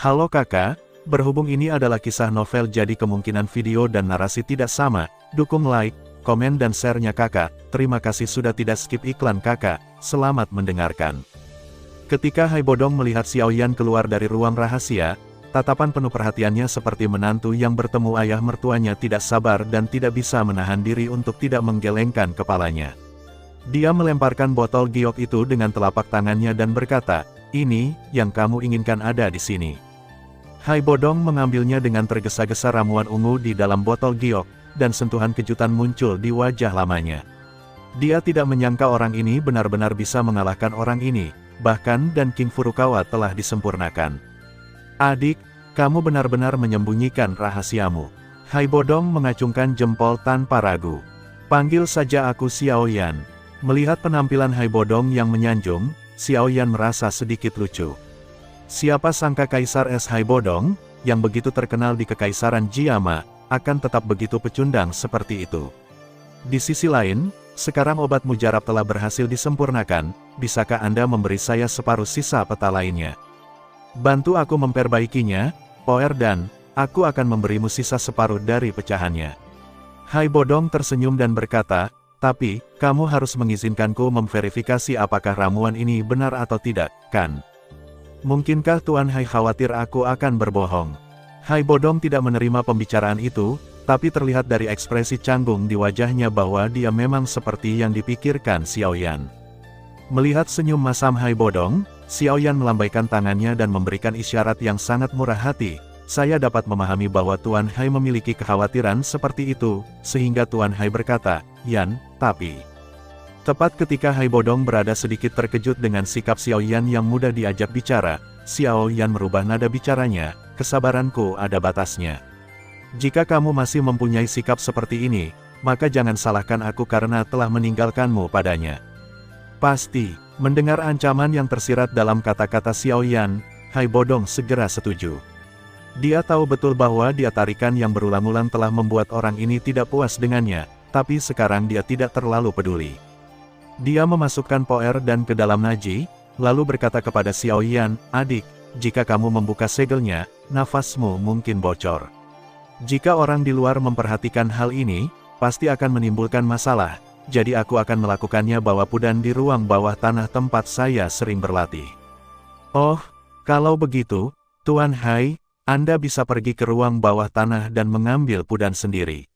Halo kakak, berhubung ini adalah kisah novel jadi kemungkinan video dan narasi tidak sama, dukung like, komen dan share-nya kakak, terima kasih sudah tidak skip iklan kakak, selamat mendengarkan. Ketika Hai Bodong melihat Xiaoyan keluar dari ruang rahasia, tatapan penuh perhatiannya seperti menantu yang bertemu ayah mertuanya tidak sabar dan tidak bisa menahan diri untuk tidak menggelengkan kepalanya. Dia melemparkan botol giok itu dengan telapak tangannya dan berkata, "Ini, yang kamu inginkan ada di sini." Hai Bodong mengambilnya dengan tergesa-gesa ramuan ungu di dalam botol giok, dan sentuhan kejutan muncul di wajah lamanya. Dia tidak menyangka orang ini benar-benar bisa mengalahkan orang ini, bahkan dan King Furukawa telah disempurnakan. "Adik, kamu benar-benar menyembunyikan rahasiamu." Hai Bodong mengacungkan jempol tanpa ragu. "Panggil saja aku Xiaoyan." Melihat penampilan Hai Bodong yang menyanjung, Xiaoyan merasa sedikit lucu. Siapa sangka Kaisar Es Hai Bodong, yang begitu terkenal di Kekaisaran Jiama, akan tetap begitu pecundang seperti itu. Di sisi lain, sekarang obat mujarab telah berhasil disempurnakan, bisakah Anda memberi saya separuh sisa peta lainnya? Bantu aku memperbaikinya, Poer, dan aku akan memberimu sisa separuh dari pecahannya. Hai Bodong tersenyum dan berkata, "Tapi, kamu harus mengizinkanku memverifikasi apakah ramuan ini benar atau tidak, kan? Mungkinkah Tuan Hai khawatir aku akan berbohong?" Hai Bodong tidak menerima pembicaraan itu, tapi terlihat dari ekspresi canggung di wajahnya bahwa dia memang seperti yang dipikirkan Xiaoyan. Melihat senyum masam Hai Bodong, Xiaoyan melambaikan tangannya dan memberikan isyarat yang sangat murah hati. "Saya dapat memahami bahwa Tuan Hai memiliki kekhawatiran seperti itu, sehingga Tuan Hai berkata, Yan, tapi..." Tepat ketika Hai Bodong berada sedikit terkejut dengan sikap Xiaoyan yang mudah diajak bicara, Xiaoyan merubah nada bicaranya, "Kesabaranku ada batasnya. Jika kamu masih mempunyai sikap seperti ini, maka jangan salahkan aku karena telah meninggalkanmu padanya." Pasti, mendengar ancaman yang tersirat dalam kata-kata Xiaoyan, Hai Bodong segera setuju. Dia tahu betul bahwa dia tarikan yang berulang-ulang telah membuat orang ini tidak puas dengannya, tapi sekarang dia tidak terlalu peduli. Dia memasukkan Poer dan ke dalam Naji, lalu berkata kepada Xiaoyan, "Adik, jika kamu membuka segelnya, nafasmu mungkin bocor. Jika orang di luar memperhatikan hal ini, pasti akan menimbulkan masalah, jadi aku akan melakukannya bawa Pudan di ruang bawah tanah tempat saya sering berlatih." "Oh, kalau begitu, Tuan Hai, Anda bisa pergi ke ruang bawah tanah dan mengambil Pudan sendiri.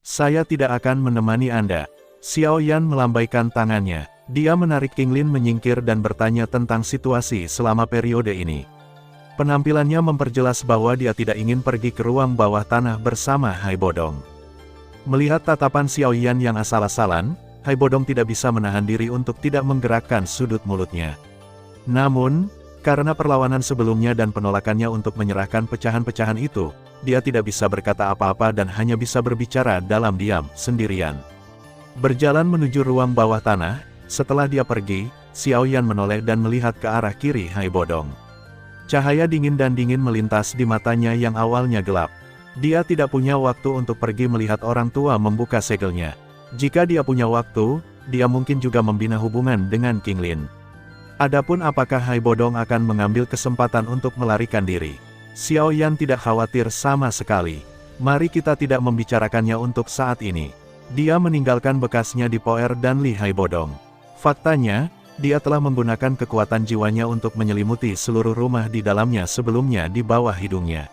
Saya tidak akan menemani Anda." Xiaoyan melambaikan tangannya. Dia menarik Qinglin menyingkir dan bertanya tentang situasi selama periode ini. Penampilannya memperjelas bahwa dia tidak ingin pergi ke ruang bawah tanah bersama Hai Bodong. Melihat tatapan Xiaoyan yang asal-asalan, Hai Bodong tidak bisa menahan diri untuk tidak menggerakkan sudut mulutnya. Namun, karena perlawanan sebelumnya dan penolakannya untuk menyerahkan pecahan-pecahan itu, dia tidak bisa berkata apa-apa dan hanya bisa berbicara dalam diam, sendirian. Berjalan menuju ruang bawah tanah, setelah dia pergi, Xiaoyan menoleh dan melihat ke arah kiri Hai Bodong. Cahaya dingin dan dingin melintas di matanya yang awalnya gelap. Dia tidak punya waktu untuk pergi melihat orang tua membuka segelnya. Jika dia punya waktu, dia mungkin juga membina hubungan dengan Qinglin. Adapun apakah Hai Bodong akan mengambil kesempatan untuk melarikan diri, Xiaoyan tidak khawatir sama sekali. Mari kita tidak membicarakannya untuk saat ini. Dia meninggalkan bekasnya di Poer dan Li Hai Bodong. Faktanya, dia telah menggunakan kekuatan jiwanya untuk menyelimuti seluruh rumah di dalamnya sebelumnya di bawah hidungnya.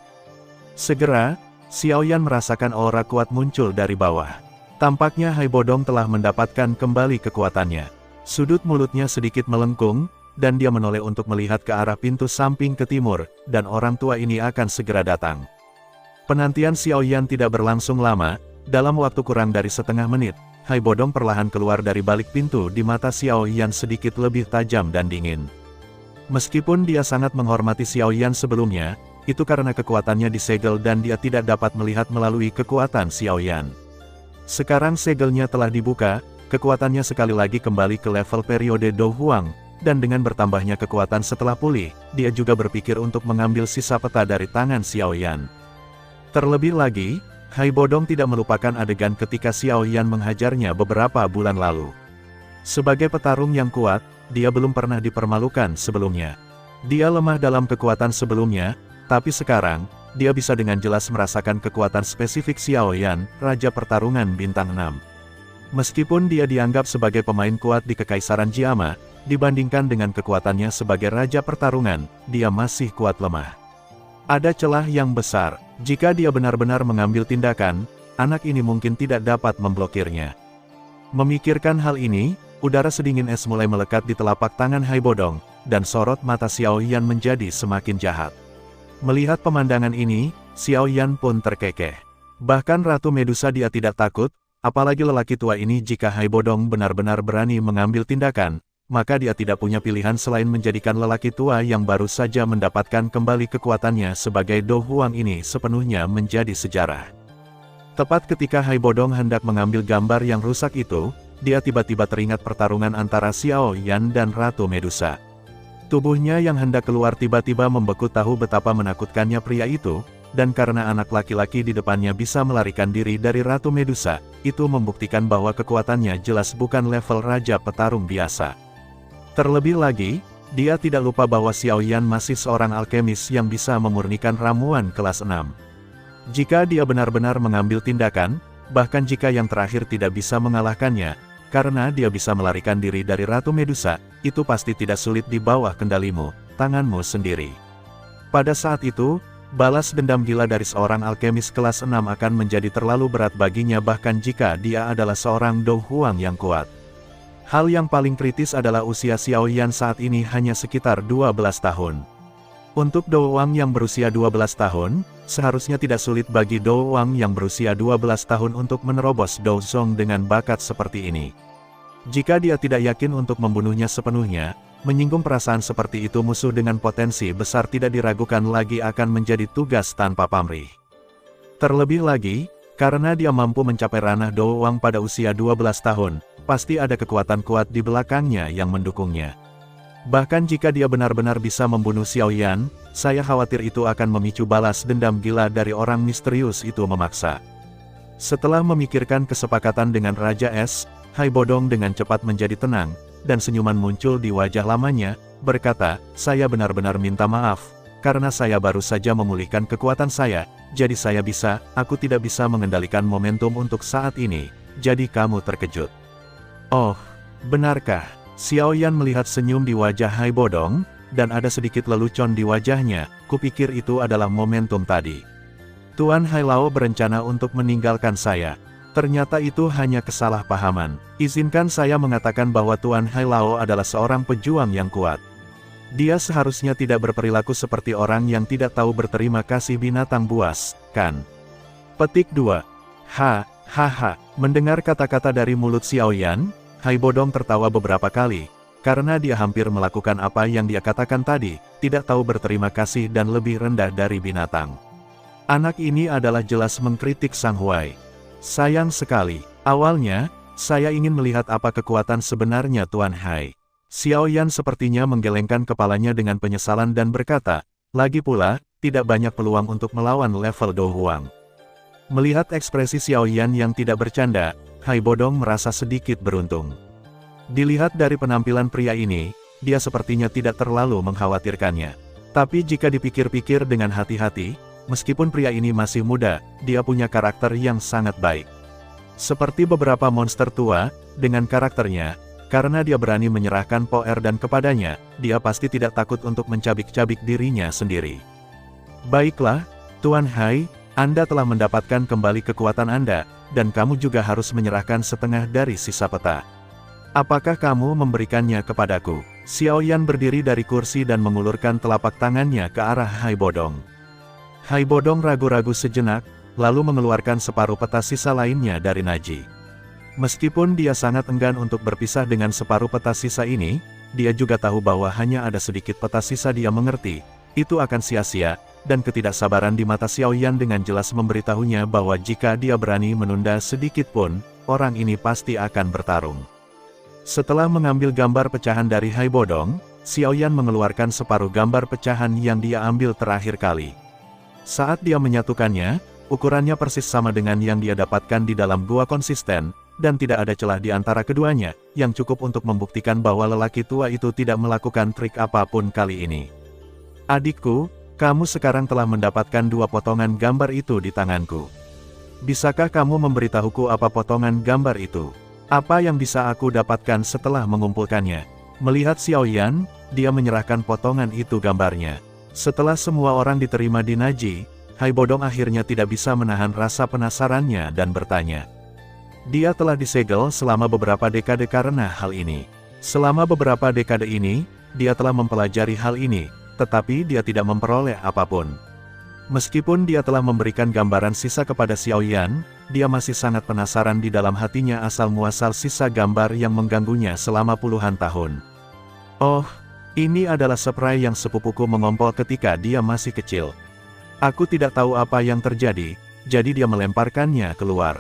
Segera, Xiaoyan merasakan aura kuat muncul dari bawah. Tampaknya Hai Bodong telah mendapatkan kembali kekuatannya. Sudut mulutnya sedikit melengkung, dan dia menoleh untuk melihat ke arah pintu samping ke timur, dan orang tua ini akan segera datang. Penantian Xiaoyan tidak berlangsung lama. Dalam waktu kurang dari setengah menit, Hai Bodong perlahan keluar dari balik pintu di mata Xiaoyan sedikit lebih tajam dan dingin. Meskipun dia sangat menghormati Xiaoyan sebelumnya, itu karena kekuatannya disegel dan dia tidak dapat melihat melalui kekuatan Xiaoyan. Sekarang segelnya telah dibuka, kekuatannya sekali lagi kembali ke level periode Do Huang, dan dengan bertambahnya kekuatan setelah pulih, dia juga berpikir untuk mengambil sisa peta dari tangan Xiaoyan. Terlebih lagi, Hai Bodong tidak melupakan adegan ketika Xiaoyan menghajarnya beberapa bulan lalu. Sebagai petarung yang kuat, dia belum pernah dipermalukan sebelumnya. Dia lemah dalam kekuatan sebelumnya, Tapi sekarang, dia bisa dengan jelas merasakan kekuatan spesifik Xiao Yan, Raja Pertarungan Bintang 6. Meskipun dia dianggap sebagai pemain kuat di Kekaisaran Jiama, dibandingkan dengan kekuatannya sebagai Raja Pertarungan, dia masih kuat lemah. Ada celah yang besar, jika dia benar-benar mengambil tindakan, anak ini mungkin tidak dapat memblokirnya. Memikirkan hal ini, udara sedingin es mulai melekat di telapak tangan Hai Bodong, dan sorot mata Xiao Yan menjadi semakin jahat. Melihat pemandangan ini, Xiao Yan pun terkekeh. Bahkan Ratu Medusa dia tidak takut, apalagi lelaki tua ini. Jika Hai Bodong benar-benar berani mengambil tindakan, maka dia tidak punya pilihan selain menjadikan lelaki tua yang baru saja mendapatkan kembali kekuatannya sebagai Do Huang ini sepenuhnya menjadi sejarah. Tepat ketika Hai Bodong hendak mengambil gambar yang rusak itu, dia tiba-tiba teringat pertarungan antara Xiao Yan dan Ratu Medusa. Tubuhnya yang hendak keluar tiba-tiba membeku, tahu betapa menakutkannya pria itu, dan karena anak laki-laki di depannya bisa melarikan diri dari Ratu Medusa, itu membuktikan bahwa kekuatannya jelas bukan level Raja Petarung biasa. Terlebih lagi, dia tidak lupa bahwa Xiao Yan masih seorang alkemis yang bisa memurnikan ramuan kelas 6. Jika dia benar-benar mengambil tindakan, bahkan jika yang terakhir tidak bisa mengalahkannya, karena dia bisa melarikan diri dari Ratu Medusa, itu pasti tidak sulit di bawah kendalimu, tanganmu sendiri. Pada saat itu, balas dendam gila dari seorang alkemis kelas 6 akan menjadi terlalu berat baginya, bahkan jika dia adalah seorang Do Huang yang kuat. Hal yang paling kritis adalah usia Xiao Yan saat ini hanya sekitar 12 tahun. Untuk Do Huang yang berusia 12 tahun, seharusnya tidak sulit bagi Do Huang yang berusia 12 tahun untuk menerobos Do Zong dengan bakat seperti ini. Jika dia tidak yakin untuk membunuhnya sepenuhnya, menyinggung perasaan seperti itu musuh dengan potensi besar tidak diragukan lagi akan menjadi tugas tanpa pamrih. Terlebih lagi, karena dia mampu mencapai ranah Do Huang pada usia 12 tahun, pasti ada kekuatan kuat di belakangnya yang mendukungnya. Bahkan jika dia benar-benar bisa membunuh Xiao Yan, saya khawatir itu akan memicu balas dendam gila dari orang misterius itu memaksa. Setelah memikirkan kesepakatan dengan Raja Es, Hai Bodong dengan cepat menjadi tenang, dan senyuman muncul di wajah lamanya, berkata, "Saya benar-benar minta maaf, karena saya baru saja memulihkan kekuatan saya, jadi aku tidak bisa mengendalikan momentum untuk saat ini, jadi kamu terkejut." "Oh, benarkah?" Xiao Yan melihat senyum di wajah Hai Bodong, dan ada sedikit lelucon di wajahnya. "Kupikir itu adalah momentum tadi. Tuan Hai Lao berencana untuk meninggalkan saya. Ternyata itu hanya kesalahpahaman. Izinkan saya mengatakan bahwa Tuan Hai Lao adalah seorang pejuang yang kuat. Dia seharusnya tidak berperilaku seperti orang yang tidak tahu berterima kasih, binatang buas, kan?" Petik 2. Hahaha. Mendengar kata-kata dari mulut Xiao Yan, Hai Bodong tertawa beberapa kali, karena dia hampir melakukan apa yang dia katakan tadi, tidak tahu berterima kasih dan lebih rendah dari binatang. Anak ini adalah jelas mengkritik Sang Huai. Sayang sekali, awalnya, saya ingin melihat apa kekuatan sebenarnya Tuan Hai. Xiao Yan sepertinya menggelengkan kepalanya dengan penyesalan dan berkata, "Lagi pula, tidak banyak peluang untuk melawan level Do Huang." Melihat ekspresi Xiao Yan yang tidak bercanda, Hai Bodong merasa sedikit beruntung. Dilihat dari penampilan pria ini, dia sepertinya tidak terlalu mengkhawatirkannya. Tapi jika dipikir-pikir dengan hati-hati, meskipun pria ini masih muda, dia punya karakter yang sangat baik. Seperti beberapa monster tua, dengan karakternya, karena dia berani menyerahkan Po Erdan kepadanya, dia pasti tidak takut untuk mencabik-cabik dirinya sendiri. "Baiklah, Tuan Hai, Anda telah mendapatkan kembali kekuatan Anda, dan kamu juga harus menyerahkan setengah dari sisa peta. Apakah kamu memberikannya kepadaku?" Xiao Yan berdiri dari kursi dan mengulurkan telapak tangannya ke arah Hai Bodong. Hai Bodong ragu-ragu sejenak, lalu mengeluarkan separuh peta sisa lainnya dari Naji. Meskipun dia sangat enggan untuk berpisah dengan separuh peta sisa ini, dia juga tahu bahwa hanya ada sedikit peta sisa. Dia mengerti, itu akan sia-sia, dan ketidaksabaran di mata Xiao Yan dengan jelas memberitahunya bahwa jika dia berani menunda sedikit pun, orang ini pasti akan bertarung. Setelah mengambil gambar pecahan dari Hai Bodong, Xiao Yan mengeluarkan separuh gambar pecahan yang dia ambil terakhir kali. Saat dia menyatukannya, ukurannya persis sama dengan yang dia dapatkan di dalam gua konsisten, dan tidak ada celah di antara keduanya, yang cukup untuk membuktikan bahwa lelaki tua itu tidak melakukan trik apapun kali ini. "Adikku, Kamu sekarang telah mendapatkan 2 potongan gambar itu di tanganku. Bisakah kamu memberitahuku apa potongan gambar itu? Apa yang bisa aku dapatkan setelah mengumpulkannya? Melihat Xiao Yan, dia menyerahkan potongan itu gambarnya. Setelah semua orang diterima di Naji, Hai Bodong akhirnya tidak bisa menahan rasa penasarannya dan bertanya. Dia telah disegel selama beberapa dekade karena hal ini. Selama beberapa dekade ini, dia telah mempelajari hal ini, tetapi dia tidak memperoleh apapun. Meskipun dia telah memberikan gambaran sisa kepada Xiao Yan, dia masih sangat penasaran di dalam hatinya asal-muasal sisa gambar yang mengganggunya selama puluhan tahun. Oh, ini adalah spray yang sepupuku mengompol ketika dia masih kecil. Aku tidak tahu apa yang terjadi, jadi dia melemparkannya keluar.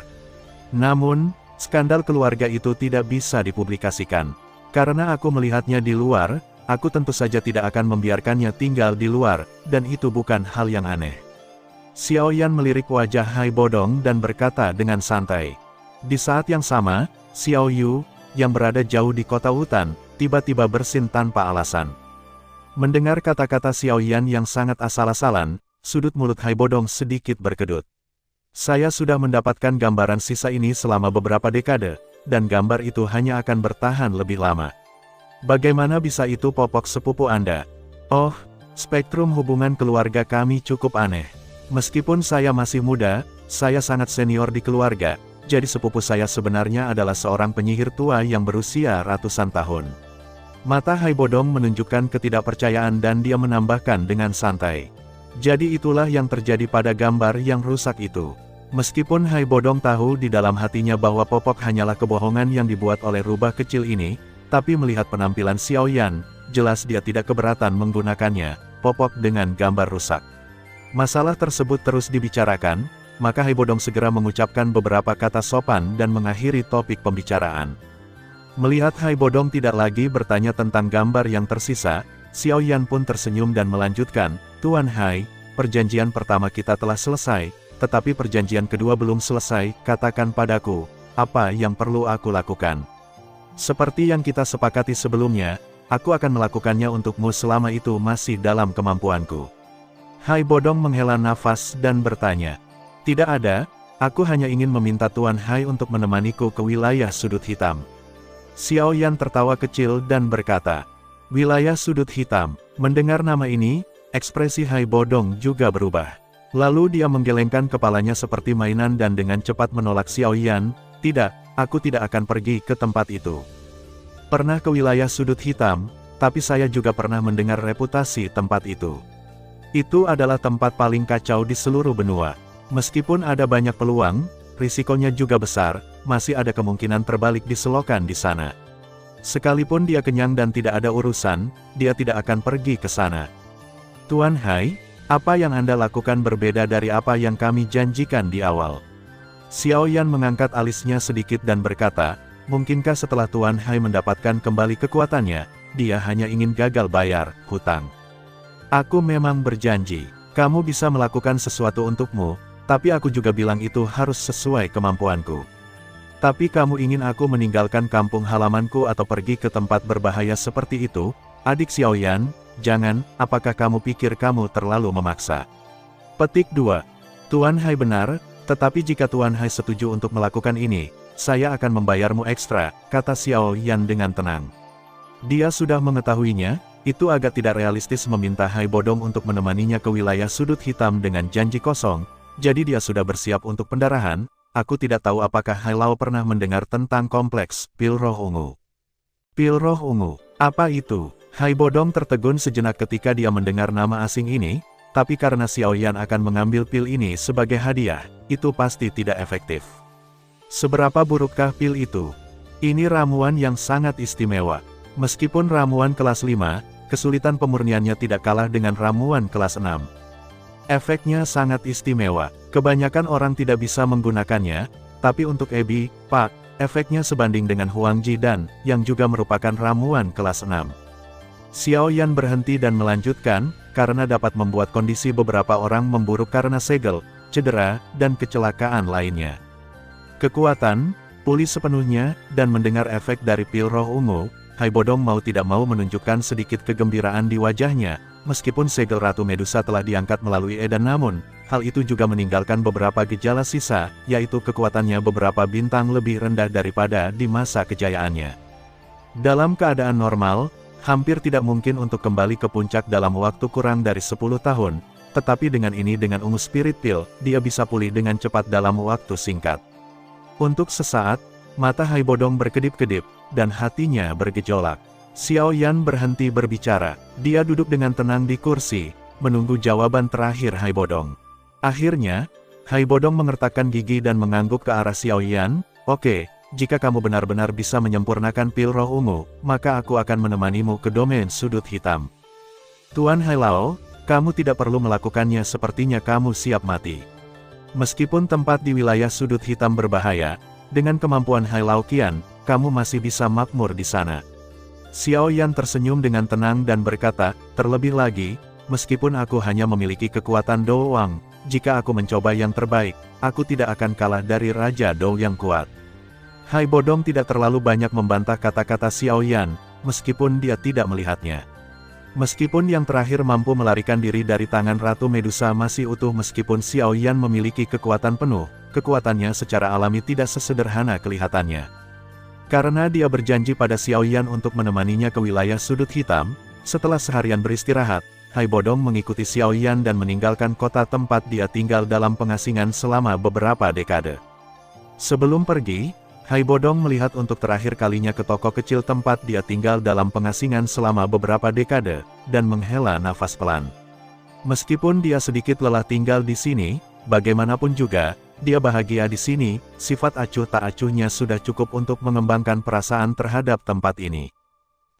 Namun, skandal keluarga itu tidak bisa dipublikasikan. Karena aku melihatnya di luar, aku tentu saja tidak akan membiarkannya tinggal di luar, dan itu bukan hal yang aneh. Xiao Yan melirik wajah Hai Bodong dan berkata dengan santai. Di saat yang sama, Xiao Yu, yang berada jauh di kota hutan, tiba-tiba bersin tanpa alasan. Mendengar kata-kata Xiao Yan yang sangat asal-asalan, sudut mulut Hai Bodong sedikit berkedut. Saya sudah mendapatkan gambaran sisa ini selama beberapa dekade, dan gambar itu hanya akan bertahan lebih lama. Bagaimana bisa itu popok sepupu Anda? Oh, spektrum hubungan keluarga kami cukup aneh. Meskipun saya masih muda, saya sangat senior di keluarga, jadi sepupu saya sebenarnya adalah seorang penyihir tua yang berusia ratusan tahun. Mata Hai Bodong menunjukkan ketidakpercayaan dan dia menambahkan dengan santai. Jadi itulah yang terjadi pada gambar yang rusak itu. Meskipun Hai Bodong tahu di dalam hatinya bahwa popok hanyalah kebohongan yang dibuat oleh rubah kecil ini, tapi melihat penampilan Xiao Yan, jelas dia tidak keberatan menggunakannya, popok dengan gambar rusak. Masalah tersebut terus dibicarakan, maka Hai Bodong segera mengucapkan beberapa kata sopan dan mengakhiri topik pembicaraan. Melihat Hai Bodong tidak lagi bertanya tentang gambar yang tersisa, Xiao Yan pun tersenyum dan melanjutkan, Tuan Hai, perjanjian pertama kita telah selesai, tetapi perjanjian kedua belum selesai, katakan padaku, apa yang perlu aku lakukan? Seperti yang kita sepakati sebelumnya, aku akan melakukannya untukmu selama itu masih dalam kemampuanku. Hai Bodong menghela nafas dan bertanya, tidak ada, aku hanya ingin meminta Tuan Hai untuk menemaniku ke wilayah sudut hitam. Xiao Yan tertawa kecil dan berkata, wilayah sudut hitam. Mendengar nama ini, ekspresi Hai Bodong juga berubah. Lalu dia menggelengkan kepalanya seperti mainan dan dengan cepat menolak Xiao Yan, tidak, aku tidak akan pergi ke tempat itu. Pernah ke wilayah sudut hitam, tapi saya juga pernah mendengar reputasi tempat itu. Itu adalah tempat paling kacau di seluruh benua. Meskipun ada banyak peluang, risikonya juga besar, masih ada kemungkinan terbalik di selokan di sana. Sekalipun dia kenyang dan tidak ada urusan, dia tidak akan pergi ke sana. Tuan Hai, apa yang Anda lakukan berbeda dari apa yang kami janjikan di awal. Xiao Yan mengangkat alisnya sedikit dan berkata, mungkinkah setelah Tuan Hai mendapatkan kembali kekuatannya, dia hanya ingin gagal bayar hutang. Aku memang berjanji, kamu bisa melakukan sesuatu untukmu, tapi aku juga bilang itu harus sesuai kemampuanku. Tapi kamu ingin aku meninggalkan kampung halamanku atau pergi ke tempat berbahaya seperti itu, adik Xiao Yan, jangan, apakah kamu pikir kamu terlalu memaksa? Petik 2. Tuan Hai benar, tetapi jika Tuan Hai setuju untuk melakukan ini, saya akan membayarmu ekstra, kata Xiao Yan dengan tenang. Dia sudah mengetahuinya, itu agak tidak realistis meminta Hai Bodong untuk menemaninya ke wilayah sudut hitam dengan janji kosong, jadi dia sudah bersiap untuk pendarahan. Aku tidak tahu apakah Hai Lao pernah mendengar tentang kompleks pil roh ungu. Pil roh ungu, apa itu? Hai Bodong tertegun sejenak ketika dia mendengar nama asing ini, tapi karena Xiao Yan akan mengambil pil ini sebagai hadiah, itu pasti tidak efektif. Seberapa burukkah pil itu? Ini ramuan yang sangat istimewa. Meskipun ramuan kelas 5, kesulitan pemurniannya tidak kalah dengan ramuan kelas 6. Efeknya sangat istimewa, kebanyakan orang tidak bisa menggunakannya, tapi untuk Ebi, Pak, efeknya sebanding dengan Huang Ji Dan, yang juga merupakan ramuan kelas 6. Xiao Yan berhenti dan melanjutkan, karena dapat membuat kondisi beberapa orang memburuk karena segel, cedera, dan kecelakaan lainnya. Kekuatan, pulih sepenuhnya, dan mendengar efek dari pil roh ungu, Hai Bodong mau tidak mau menunjukkan sedikit kegembiraan di wajahnya, meskipun segel Ratu Medusa telah diangkat melalui Edan, namun, hal itu juga meninggalkan beberapa gejala sisa, yaitu kekuatannya beberapa bintang lebih rendah daripada di masa kejayaannya. Dalam keadaan normal, hampir tidak mungkin untuk kembali ke puncak dalam waktu kurang dari 10 tahun, tetapi dengan ungu Spirit Pill, dia bisa pulih dengan cepat dalam waktu singkat. Untuk sesaat, mata Hai Bodong berkedip-kedip, dan hatinya bergejolak. Xiao Yan berhenti berbicara, dia duduk dengan tenang di kursi, menunggu jawaban terakhir Hai Bodong. Akhirnya, Hai Bodong mengertakkan gigi dan mengangguk ke arah Xiao Yan, "Oke, jika kamu benar-benar bisa menyempurnakan pil roh ungu, maka aku akan menemanimu ke domain sudut hitam." "Tuan Hai Lao, kamu tidak perlu melakukannya, sepertinya kamu siap mati. Meskipun tempat di wilayah sudut hitam berbahaya, dengan kemampuan Hai Lao Qian, kamu masih bisa makmur di sana." Xiao Yan tersenyum dengan tenang dan berkata, "Terlebih lagi, meskipun aku hanya memiliki kekuatan Dou Wang, jika aku mencoba yang terbaik, aku tidak akan kalah dari Raja Dou yang kuat." Hai Bodong tidak terlalu banyak membantah kata-kata Xiao Yan, meskipun dia tidak melihatnya. Meskipun yang terakhir mampu melarikan diri dari tangan Ratu Medusa masih utuh, meskipun Xiao Yan memiliki kekuatan penuh, kekuatannya secara alami tidak sesederhana kelihatannya. Karena dia berjanji pada Xiao Yan untuk menemaninya ke wilayah sudut hitam, setelah seharian beristirahat, Hai Bodong mengikuti Xiao Yan dan meninggalkan kota tempat dia tinggal dalam pengasingan selama beberapa dekade. Sebelum pergi, Hai Bodong melihat untuk terakhir kalinya ke toko kecil tempat dia tinggal dalam pengasingan selama beberapa dekade, dan menghela nafas pelan. Meskipun dia sedikit lelah tinggal di sini, bagaimanapun juga, dia bahagia di sini. Sifat acuh tak acuhnya sudah cukup untuk mengembangkan perasaan terhadap tempat ini.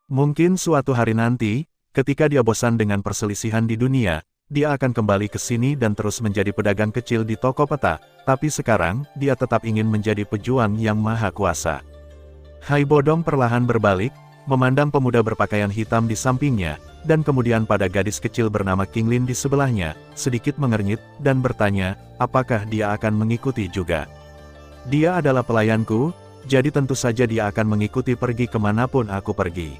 Mungkin suatu hari nanti, ketika dia bosan dengan perselisihan di dunia, dia akan kembali ke sini dan terus menjadi pedagang kecil di toko peta, tapi sekarang, dia tetap ingin menjadi pejuang yang maha kuasa. Hai Bodong perlahan berbalik, memandang pemuda berpakaian hitam di sampingnya, dan kemudian pada gadis kecil bernama Qinglin di sebelahnya, sedikit mengernyit, dan bertanya, apakah dia akan mengikuti juga. "Dia adalah pelayanku, jadi tentu saja dia akan mengikuti pergi kemanapun aku pergi."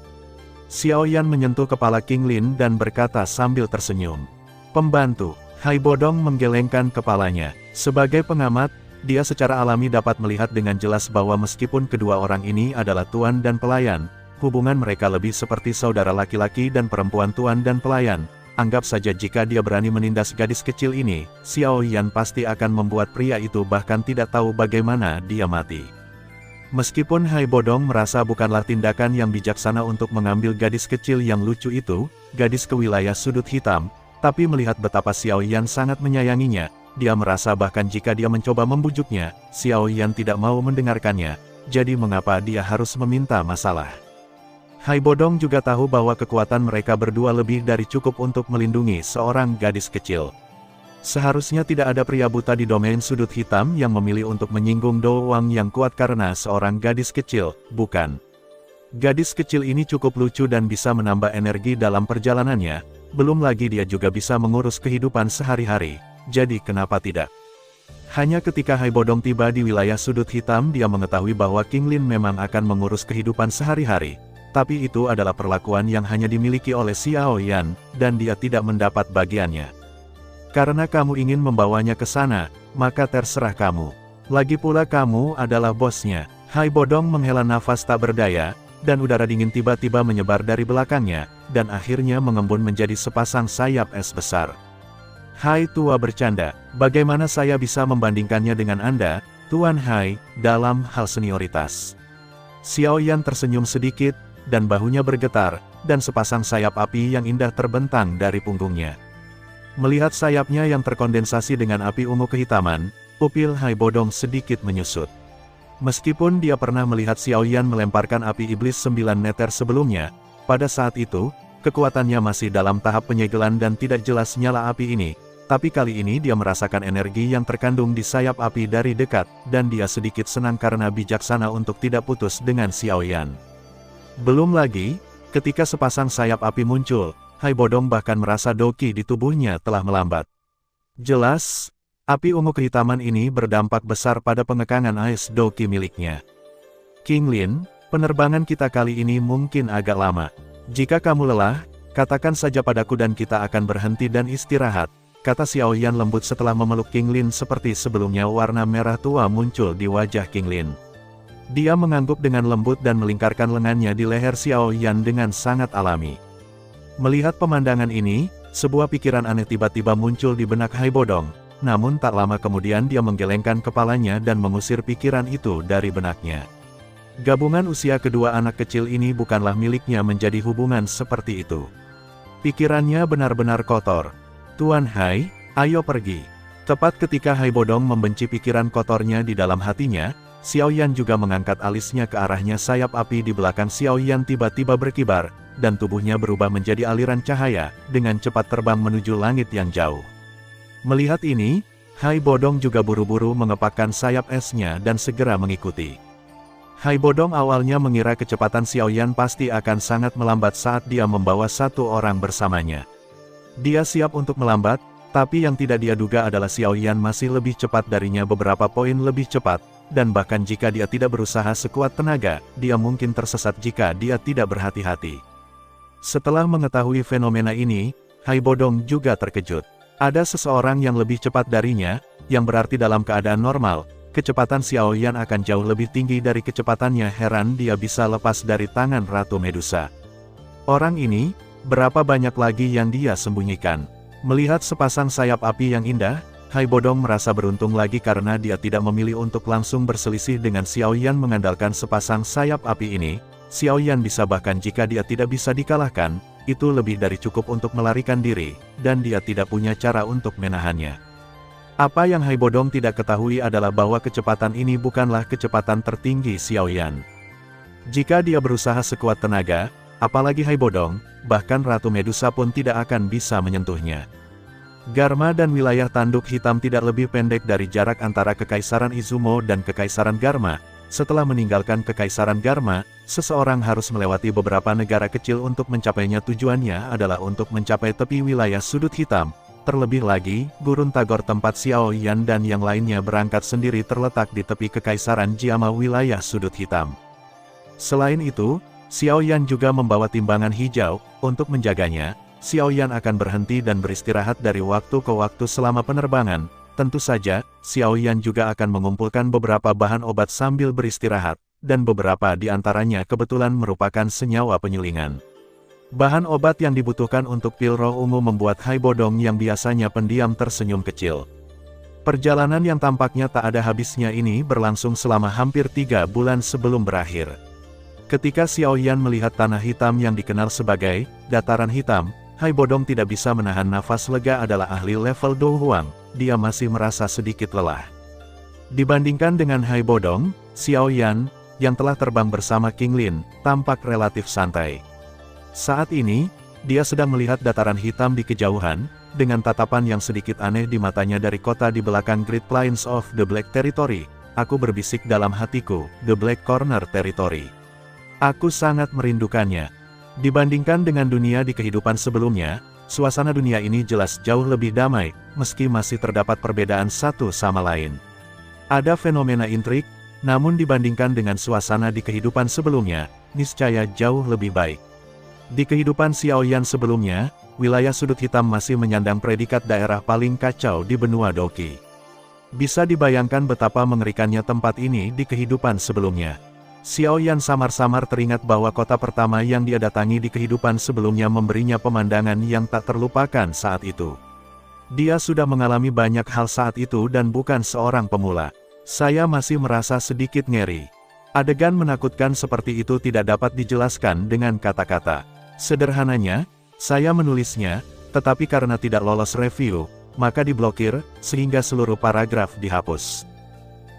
Xiao Yan menyentuh kepala Qinglin dan berkata sambil tersenyum. "Pembantu." Hai Bodong menggelengkan kepalanya. Sebagai pengamat, dia secara alami dapat melihat dengan jelas bahwa meskipun kedua orang ini adalah tuan dan pelayan, hubungan mereka lebih seperti saudara laki-laki dan perempuan tuan dan pelayan. Anggap saja jika dia berani menindas gadis kecil ini, Xiao Yan pasti akan membuat pria itu bahkan tidak tahu bagaimana dia mati. Meskipun Hai Bodong merasa bukanlah tindakan yang bijaksana untuk mengambil gadis kecil yang lucu itu, gadis ke wilayah sudut hitam, tapi melihat betapa Xiao Yan sangat menyayanginya, dia merasa bahkan jika dia mencoba membujuknya, Xiao Yan tidak mau mendengarkannya, jadi mengapa dia harus meminta masalah. Hai Bodong juga tahu bahwa kekuatan mereka berdua lebih dari cukup untuk melindungi seorang gadis kecil. Seharusnya tidak ada pria buta di domain sudut hitam yang memilih untuk menyinggung Dou Wang yang kuat karena seorang gadis kecil, bukan? Gadis kecil ini cukup lucu dan bisa menambah energi dalam perjalanannya, belum lagi dia juga bisa mengurus kehidupan sehari-hari, jadi kenapa tidak? Hanya ketika Hai Bodong tiba di wilayah sudut hitam dia mengetahui bahwa Qinglin memang akan mengurus kehidupan sehari-hari. Tapi itu adalah perlakuan yang hanya dimiliki oleh Xiao Yan, dan dia tidak mendapat bagiannya. Karena kamu ingin membawanya ke sana, maka terserah kamu. Lagi pula kamu adalah bosnya. Hai Bodong menghela nafas tak berdaya, dan udara dingin tiba-tiba menyebar dari belakangnya, dan akhirnya mengembun menjadi sepasang sayap es besar. "Hai tua bercanda, bagaimana saya bisa membandingkannya dengan Anda, Tuan Hai, dalam hal senioritas?" Xiao Yan tersenyum sedikit, dan bahunya bergetar, dan sepasang sayap api yang indah terbentang dari punggungnya. Melihat sayapnya yang terkondensasi dengan api ungu kehitaman, pupil Hai Bodong sedikit menyusut. Meskipun dia pernah melihat Xiao Yan melemparkan api iblis 9 meter sebelumnya, pada saat itu, kekuatannya masih dalam tahap penyegelan dan tidak jelas nyala api ini, tapi kali ini dia merasakan energi yang terkandung di sayap api dari dekat, dan dia sedikit senang karena bijaksana untuk tidak putus dengan Xiao Yan. Belum lagi, ketika sepasang sayap api muncul, Hai Bodong bahkan merasa doki di tubuhnya telah melambat. Jelas, api ungu kehitaman ini berdampak besar pada pengekangan ais doki miliknya. Qinglin, Penerbangan kita kali ini mungkin agak lama. Jika kamu lelah, katakan saja padaku dan kita akan berhenti dan istirahat, kata Xiao Yan lembut setelah memeluk King Lin. Seperti sebelumnya, warna merah tua muncul di wajah King Lin. Dia mengangguk dengan lembut dan melingkarkan lengannya di leher Xiao Yan dengan sangat alami. Melihat pemandangan ini, sebuah pikiran aneh tiba-tiba muncul di benak Hai Bodong, namun tak lama kemudian dia menggelengkan kepalanya dan mengusir pikiran itu dari benaknya. Gabungan usia kedua anak kecil ini bukanlah miliknya menjadi hubungan seperti itu. Pikirannya benar-benar kotor. Tuan Hai, ayo pergi. Tepat ketika Hai Bodong membenci pikiran kotornya di dalam hatinya, Xiao Yan juga mengangkat alisnya ke arahnya. Sayap api di belakang Xiao Yan tiba-tiba berkibar, dan tubuhnya berubah menjadi aliran cahaya, dengan cepat terbang menuju langit yang jauh. Melihat ini, Hai Bodong juga buru-buru mengepakkan sayap esnya dan segera mengikuti. Hai Bodong awalnya mengira kecepatan Xiao Yan pasti akan sangat melambat saat dia membawa satu orang bersamanya. Dia siap untuk melambat, tapi yang tidak dia duga adalah Xiao Yan masih lebih cepat darinya beberapa poin lebih cepat, dan bahkan jika dia tidak berusaha sekuat tenaga, dia mungkin tersesat jika dia tidak berhati-hati. Setelah mengetahui fenomena ini, Hai Bodong juga terkejut. Ada seseorang yang lebih cepat darinya, yang berarti dalam keadaan normal, kecepatan Xiao Yan akan jauh lebih tinggi dari kecepatannya. Heran dia bisa lepas dari tangan Ratu Medusa. Orang ini, berapa banyak lagi yang dia sembunyikan? Melihat sepasang sayap api yang indah, Hai Bodong merasa beruntung lagi karena dia tidak memilih untuk langsung berselisih dengan Xiao Yan. Mengandalkan sepasang sayap api ini, Xiao Yan bisa, bahkan jika dia tidak bisa dikalahkan, itu lebih dari cukup untuk melarikan diri, dan dia tidak punya cara untuk menahannya. Apa yang Hai Bodong tidak ketahui adalah bahwa kecepatan ini bukanlah kecepatan tertinggi Xiao Yan. Jika dia berusaha sekuat tenaga, apalagi Hai Bodong, bahkan Ratu Medusa pun tidak akan bisa menyentuhnya. Garma dan wilayah tanduk hitam tidak lebih pendek dari jarak antara Kekaisaran Izumo dan Kekaisaran Garma. Setelah meninggalkan Kekaisaran Garma, seseorang harus melewati beberapa negara kecil untuk mencapainya. Tujuannya adalah untuk mencapai tepi wilayah sudut hitam. Terlebih lagi, Gurun Tagor tempat Xiao Yan dan yang lainnya berangkat sendiri terletak di tepi Kekaisaran Jiama wilayah sudut hitam. Selain itu, Xiao Yan juga membawa timbangan hijau. Untuk menjaganya, Xiao Yan akan berhenti dan beristirahat dari waktu ke waktu selama penerbangan. Tentu saja, Xiao Yan juga akan mengumpulkan beberapa bahan obat sambil beristirahat, dan beberapa di antaranya kebetulan merupakan senyawa penyulingan. Bahan obat yang dibutuhkan untuk pil roh ungu membuat Hai Bodong yang biasanya pendiam tersenyum kecil. Perjalanan yang tampaknya tak ada habisnya ini berlangsung selama hampir 3 bulan sebelum berakhir. Ketika Xiao Yan melihat tanah hitam yang dikenal sebagai dataran hitam, Hai Bodong tidak bisa menahan nafas lega. Adalah ahli level Do Huang, dia masih merasa sedikit lelah. Dibandingkan dengan Hai Bodong, Xiao Yan, yang telah terbang bersama King Lin, tampak relatif santai. Saat ini, dia sedang melihat dataran hitam di kejauhan, dengan tatapan yang sedikit aneh di matanya dari kota di belakang Great Plains of the Black Territory. Aku berbisik dalam hatiku, The Black Corner Territory. Aku sangat merindukannya. Dibandingkan dengan dunia di kehidupan sebelumnya, suasana dunia ini jelas jauh lebih damai, meski masih terdapat perbedaan satu sama lain. Ada fenomena intrik, namun dibandingkan dengan suasana di kehidupan sebelumnya, niscaya jauh lebih baik. Di kehidupan Xiao Yan sebelumnya, wilayah sudut hitam masih menyandang predikat daerah paling kacau di benua Doki. Bisa dibayangkan betapa mengerikannya tempat ini di kehidupan sebelumnya. Xiao Yan samar-samar teringat bahwa kota pertama yang dia datangi di kehidupan sebelumnya memberinya pemandangan yang tak terlupakan saat itu. Dia sudah mengalami banyak hal saat itu dan bukan seorang pemula. Saya masih merasa sedikit ngeri. Adegan menakutkan seperti itu tidak dapat dijelaskan dengan kata-kata. Sederhananya, saya menulisnya, tetapi karena tidak lolos review, maka diblokir, sehingga seluruh paragraf dihapus.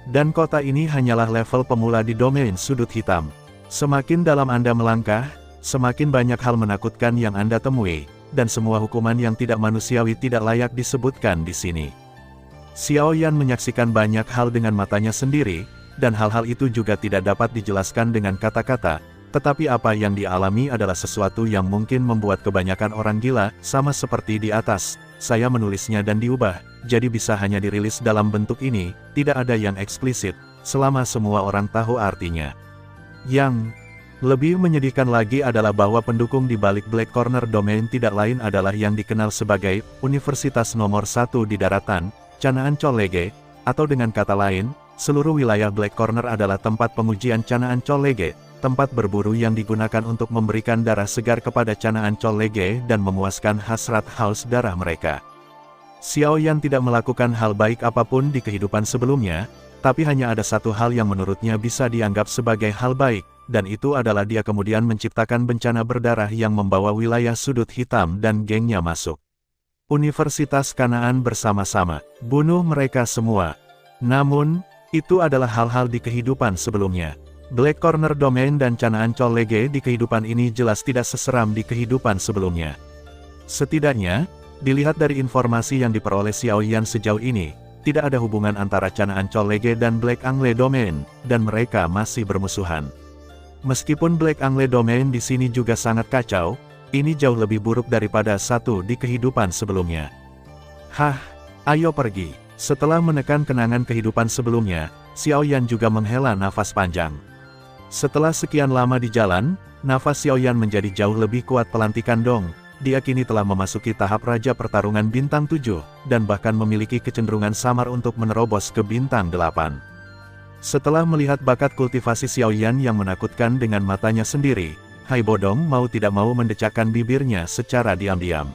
Dan kota ini hanyalah level pemula di domain sudut hitam. Semakin dalam Anda melangkah, semakin banyak hal menakutkan yang Anda temui, dan semua hukuman yang tidak manusiawi tidak layak disebutkan di sini. Xiao Yan menyaksikan banyak hal dengan matanya sendiri, dan hal-hal itu juga tidak dapat dijelaskan dengan kata-kata. Tetapi apa yang dialami adalah sesuatu yang mungkin membuat kebanyakan orang gila. Sama seperti di atas, saya menulisnya dan diubah, jadi bisa hanya dirilis dalam bentuk ini, tidak ada yang eksplisit, selama semua orang tahu artinya. Yang Lebih menyedihkan lagi adalah bahwa pendukung di balik Black Corner Domain tidak lain adalah yang dikenal sebagai Universitas nomor 1 di daratan, Canaan Colege, atau dengan kata lain, seluruh wilayah Black Corner adalah tempat pengujian Canaan Colege, tempat berburu yang digunakan untuk memberikan darah segar kepada Canaan Colege dan memuaskan hasrat haus darah mereka. Xiao Yan tidak melakukan hal baik apapun di kehidupan sebelumnya, tapi hanya ada satu hal yang menurutnya bisa dianggap sebagai hal baik, dan itu adalah dia kemudian menciptakan bencana berdarah yang membawa wilayah sudut hitam dan gengnya masuk. Universitas Kanaan bersama-sama, bunuh mereka semua. Namun, itu adalah hal-hal di kehidupan sebelumnya. Black Corner Domain dan Canaan Colege di kehidupan ini jelas tidak seseram di kehidupan sebelumnya. Setidaknya, dilihat dari informasi yang diperoleh Xiao Yan sejauh ini, tidak ada hubungan antara Canaan Colege dan Black Angle Domain, dan mereka masih bermusuhan. Meskipun Black Angle Domain di sini juga sangat kacau, ini jauh lebih buruk daripada satu di kehidupan sebelumnya. Hah, ayo pergi. Setelah menekan kenangan kehidupan sebelumnya, Xiao Yan juga menghela nafas panjang. Setelah sekian lama di jalan, nafas Xiao Yan menjadi jauh lebih kuat. Pelantikan dong. Dia kini telah memasuki tahap Raja Pertarungan Bintang 7, dan bahkan memiliki kecenderungan samar untuk menerobos ke Bintang 8. Setelah melihat bakat kultivasi Xiao Yan yang menakutkan dengan matanya sendiri, Hai Bodong mau tidak mau mendecakkan bibirnya secara diam-diam.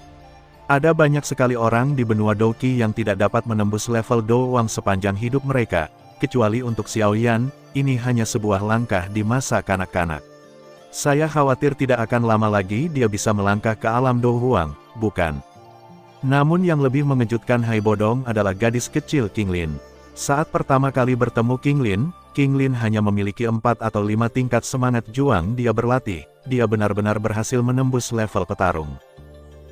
Ada banyak sekali orang di benua Douqi yang tidak dapat menembus level Doang sepanjang hidup mereka, kecuali untuk Xiao Yan, ini hanya sebuah langkah di masa kanak-kanak. Saya khawatir tidak akan lama lagi dia bisa melangkah ke alam Douhuang, bukan? Namun yang lebih mengejutkan Hai Bodong adalah gadis kecil King Lin. Saat pertama kali bertemu King Lin hanya memiliki 4 atau 5 tingkat semangat juang dia berlatih, dia benar-benar berhasil menembus level petarung.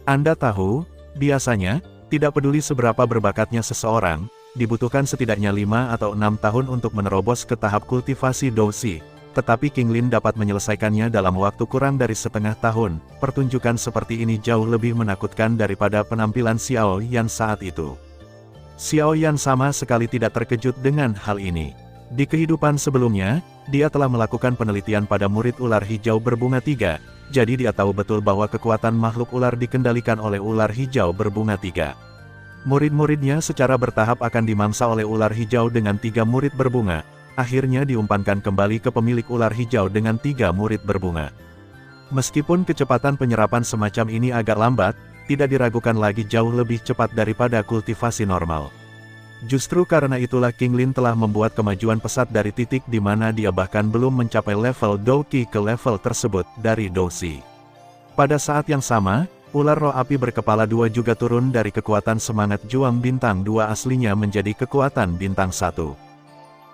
Anda tahu, biasanya, tidak peduli seberapa berbakatnya seseorang, dibutuhkan setidaknya 5 atau 6 tahun untuk menerobos ke tahap kultivasi Douxi, tetapi King Lin dapat menyelesaikannya dalam waktu kurang dari setengah tahun. Pertunjukan seperti ini jauh lebih menakutkan daripada penampilan Xiao Yan saat itu. Xiao Yan sama sekali tidak terkejut dengan hal ini. Di kehidupan sebelumnya, dia telah melakukan penelitian pada murid ular hijau berbunga 3, jadi dia tahu betul bahwa kekuatan makhluk ular dikendalikan oleh ular hijau berbunga 3. Murid-muridnya secara bertahap akan dimangsa oleh ular hijau dengan 3 murid berbunga, akhirnya diumpankan kembali ke pemilik ular hijau dengan 3 murid berbunga. Meskipun kecepatan penyerapan semacam ini agak lambat, tidak diragukan lagi jauh lebih cepat daripada kultivasi normal. Justru karena itulah King Lin telah membuat kemajuan pesat dari titik di mana dia bahkan belum mencapai level Douqi ke level tersebut dari Douxi. Pada saat yang sama, ular roh api berkepala 2 juga turun dari kekuatan semangat juang bintang 2 aslinya menjadi kekuatan bintang 1.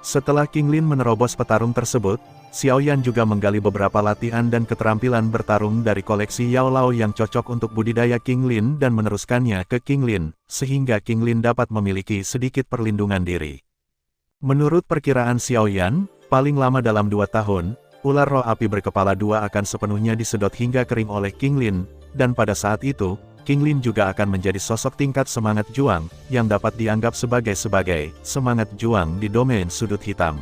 Setelah King Lin menerobos petarung tersebut, Xiao Yan juga menggali beberapa latihan dan keterampilan bertarung dari koleksi Yao Lao yang cocok untuk budidaya King Lin dan meneruskannya ke King Lin, sehingga King Lin dapat memiliki sedikit perlindungan diri. Menurut perkiraan Xiao Yan, paling lama dalam 2 tahun, ular roh api berkepala 2 akan sepenuhnya disedot hingga kering oleh King Lin, dan pada saat itu, King Lin juga akan menjadi sosok tingkat semangat juang, yang dapat dianggap sebagai semangat juang di domain sudut hitam.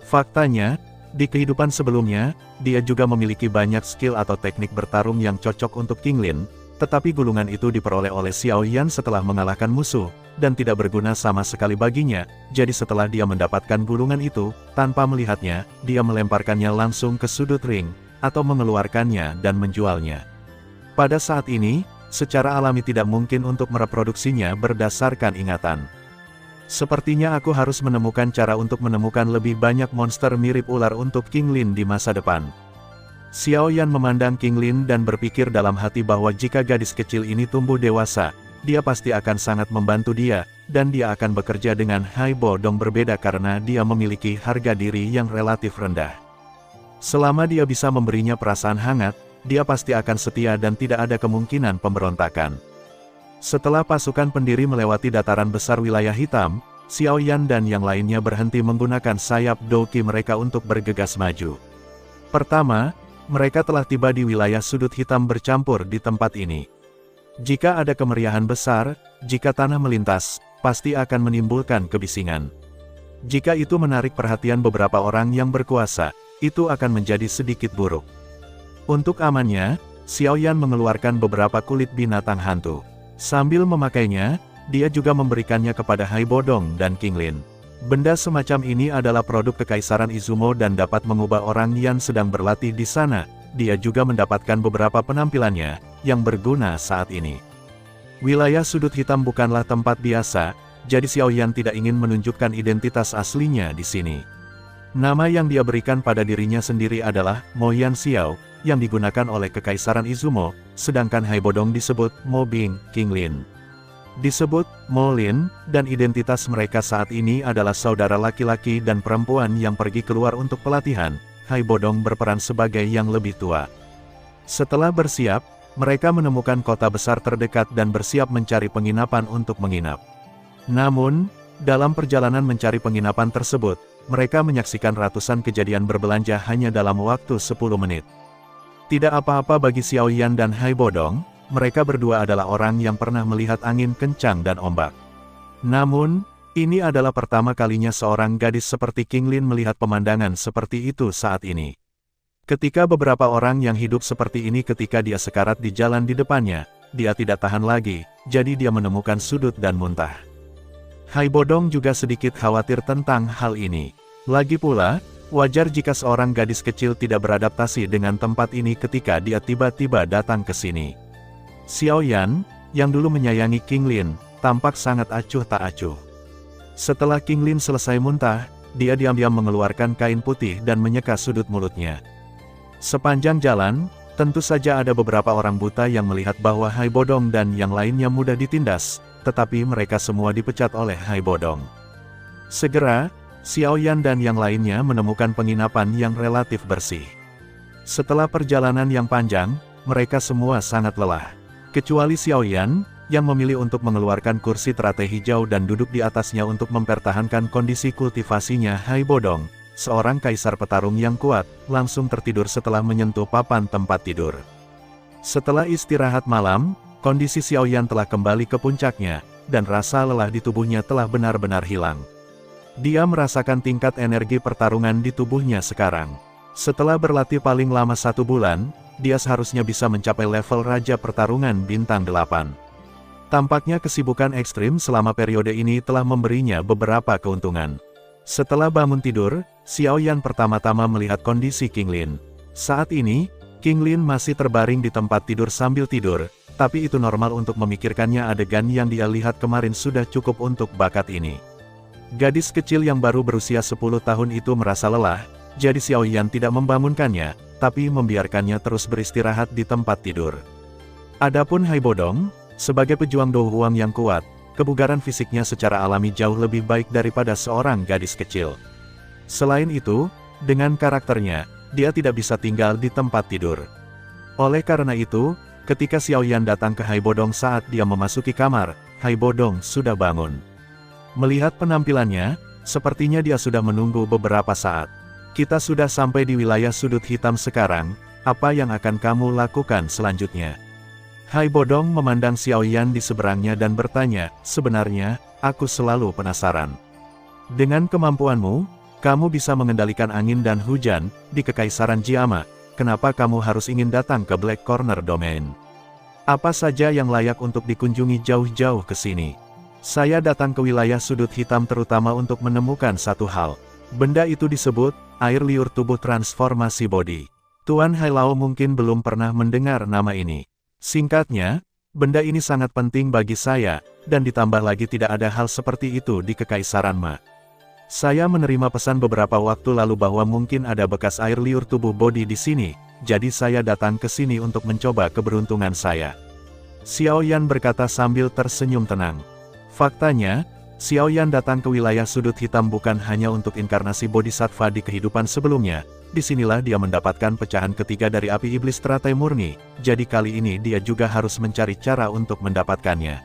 Faktanya, di kehidupan sebelumnya, dia juga memiliki banyak skill atau teknik bertarung yang cocok untuk King Lin, tetapi gulungan itu diperoleh oleh Xiao Yan setelah mengalahkan musuh, dan tidak berguna sama sekali baginya, jadi setelah dia mendapatkan gulungan itu, tanpa melihatnya, dia melemparkannya langsung ke sudut ring, atau mengeluarkannya dan menjualnya. Pada saat ini, secara alami tidak mungkin untuk mereproduksinya berdasarkan ingatan. Sepertinya aku harus menemukan cara untuk menemukan lebih banyak monster mirip ular untuk King Lin di masa depan. Xiao Yan memandang King Lin dan berpikir dalam hati bahwa jika gadis kecil ini tumbuh dewasa, dia pasti akan sangat membantu dia, dan dia akan bekerja dengan Hai Bodong berbeda karena dia memiliki harga diri yang relatif rendah. Selama dia bisa memberinya perasaan hangat, dia pasti akan setia dan tidak ada kemungkinan pemberontakan. Setelah pasukan pendiri melewati dataran besar wilayah hitam, Xiao Yan dan yang lainnya berhenti menggunakan sayap Douqi mereka untuk bergegas maju. Pertama, mereka telah tiba di wilayah sudut hitam bercampur di tempat ini. Jika ada kemeriahan besar, jika tanah melintas, pasti akan menimbulkan kebisingan. Jika itu menarik perhatian beberapa orang yang berkuasa, itu akan menjadi sedikit buruk. Untuk amannya, Xiao Yan mengeluarkan beberapa kulit binatang hantu. Sambil memakainya, dia juga memberikannya kepada Hai Bodong dan King Lin. Benda semacam ini adalah produk Kekaisaran Izumo dan dapat mengubah orang yang sedang berlatih di sana. Dia juga mendapatkan beberapa penampilannya, yang berguna saat ini. Wilayah sudut hitam bukanlah tempat biasa, jadi Xiao Yan tidak ingin menunjukkan identitas aslinya di sini. Nama yang dia berikan pada dirinya sendiri adalah Mo Yan Xiao, yang digunakan oleh Kekaisaran Izumo, sedangkan Hai Bodong disebut Mo Bing, King Lin. Disebut Mo Lin, dan identitas mereka saat ini adalah saudara laki-laki dan perempuan yang pergi keluar untuk pelatihan. Hai Bodong berperan sebagai yang lebih tua. Setelah bersiap, mereka menemukan kota besar terdekat dan bersiap mencari penginapan untuk menginap. Namun, dalam perjalanan mencari penginapan tersebut, mereka menyaksikan ratusan kejadian berbelanja hanya dalam waktu 10 menit. Tidak apa-apa bagi Xiao Yan dan Hai Bodong, mereka berdua adalah orang yang pernah melihat angin kencang dan ombak. Namun, ini adalah pertama kalinya seorang gadis seperti King Lin melihat pemandangan seperti itu saat ini. Ketika beberapa orang yang hidup seperti ini ketika dia sekarat di jalan di depannya, dia tidak tahan lagi, jadi dia menemukan sudut dan muntah. Hai Bodong juga sedikit khawatir tentang hal ini. Lagi pula, wajar jika seorang gadis kecil tidak beradaptasi dengan tempat ini ketika dia tiba-tiba datang ke sini. Xiao Yan, yang dulu menyayangi King Lin, tampak sangat acuh tak acuh. Setelah King Lin selesai muntah, dia diam-diam mengeluarkan kain putih dan menyeka sudut mulutnya. Sepanjang jalan, tentu saja ada beberapa orang buta yang melihat bahwa Hai Bodong dan yang lainnya mudah ditindas, tetapi mereka semua dipecat oleh Hai Bodong. Segera, Xiao Yan dan yang lainnya menemukan penginapan yang relatif bersih. Setelah perjalanan yang panjang, mereka semua sangat lelah. Kecuali Xiao Yan, yang memilih untuk mengeluarkan kursi teratai hijau dan duduk di atasnya untuk mempertahankan kondisi kultivasinya. Hai Bodong, seorang kaisar petarung yang kuat, langsung tertidur setelah menyentuh papan tempat tidur. Setelah istirahat malam, kondisi Xiao Yan telah kembali ke puncaknya, dan rasa lelah di tubuhnya telah benar-benar hilang. Dia merasakan tingkat energi pertarungan di tubuhnya sekarang. Setelah berlatih paling lama 1 bulan, dia seharusnya bisa mencapai level Raja Pertarungan Bintang 8. Tampaknya kesibukan ekstrim selama periode ini telah memberinya beberapa keuntungan. Setelah bangun tidur, Xiao Yan pertama-tama melihat kondisi King Lin. Saat ini, King Lin masih terbaring di tempat tidur sambil tidur, tapi itu normal untuk memikirkannya. Adegan yang dia lihat kemarin sudah cukup untuk bakat ini. Gadis kecil yang baru berusia 10 tahun itu merasa lelah, jadi Xiao Yan tidak membangunkannya, tapi membiarkannya terus beristirahat di tempat tidur. Adapun Hai Bodong, sebagai pejuang Do Huang yang kuat, kebugaran fisiknya secara alami jauh lebih baik daripada seorang gadis kecil. Selain itu, dengan karakternya, dia tidak bisa tinggal di tempat tidur. Oleh karena itu, ketika Xiao Yan datang ke Hai Bodong saat dia memasuki kamar, Hai Bodong sudah bangun. Melihat penampilannya, sepertinya dia sudah menunggu beberapa saat. Kita sudah sampai di wilayah sudut hitam sekarang, apa yang akan kamu lakukan selanjutnya? Hai Bodong memandang Xiao Yan di seberangnya dan bertanya, sebenarnya, aku selalu penasaran. Dengan kemampuanmu, kamu bisa mengendalikan angin dan hujan, di Kekaisaran Jiama, kenapa kamu harus ingin datang ke Black Corner Domain? Apa saja yang layak untuk dikunjungi jauh-jauh ke sini? Saya datang ke wilayah sudut hitam terutama untuk menemukan satu hal. Benda itu disebut, air liur tubuh transformasi body. Tuan Hai Lao mungkin belum pernah mendengar nama ini. Singkatnya, benda ini sangat penting bagi saya, dan ditambah lagi tidak ada hal seperti itu di Kekaisaran Ma. Saya menerima pesan beberapa waktu lalu bahwa mungkin ada bekas air liur tubuh body di sini, jadi saya datang ke sini untuk mencoba keberuntungan saya. Xiao Yan berkata sambil tersenyum tenang. Faktanya, Xiao Yan datang ke wilayah sudut hitam bukan hanya untuk inkarnasi bodhisattva di kehidupan sebelumnya. Disinilah dia mendapatkan pecahan ketiga dari api iblis teratai murni, jadi kali ini dia juga harus mencari cara untuk mendapatkannya.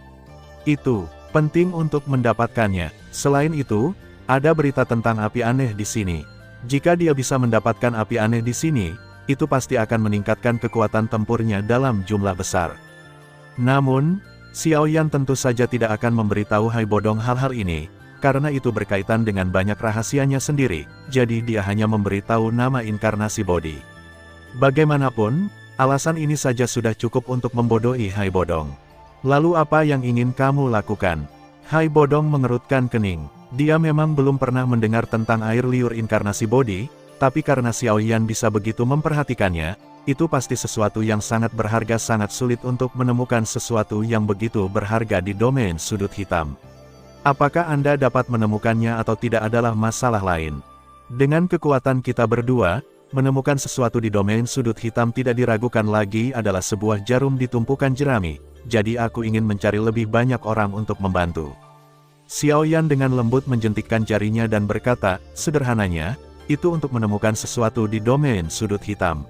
Itu penting untuk mendapatkannya. Selain itu, ada berita tentang api aneh di sini. Jika dia bisa mendapatkan api aneh di sini, itu pasti akan meningkatkan kekuatan tempurnya dalam jumlah besar. Namun, Xiao Yan tentu saja tidak akan memberitahu Hai Bodong hal-hal ini, karena itu berkaitan dengan banyak rahasianya sendiri, jadi dia hanya memberitahu nama inkarnasi Bodhi. Bagaimanapun, alasan ini saja sudah cukup untuk membodohi Hai Bodong. Lalu apa yang ingin kamu lakukan? Hai Bodong mengerutkan kening. Dia memang belum pernah mendengar tentang air liur inkarnasi Bodhi, tapi karena Xiaoyan bisa begitu memperhatikannya, itu pasti sesuatu yang sangat berharga. Sangat sulit untuk menemukan sesuatu yang begitu berharga di domain sudut hitam. Apakah Anda dapat menemukannya atau tidak adalah masalah lain. Dengan kekuatan kita berdua, menemukan sesuatu di domain sudut hitam tidak diragukan lagi adalah sebuah jarum di tumpukan jerami, jadi aku ingin mencari lebih banyak orang untuk membantu. Xiaoyan dengan lembut menjentikkan jarinya dan berkata, sederhananya, itu untuk menemukan sesuatu di domain sudut hitam.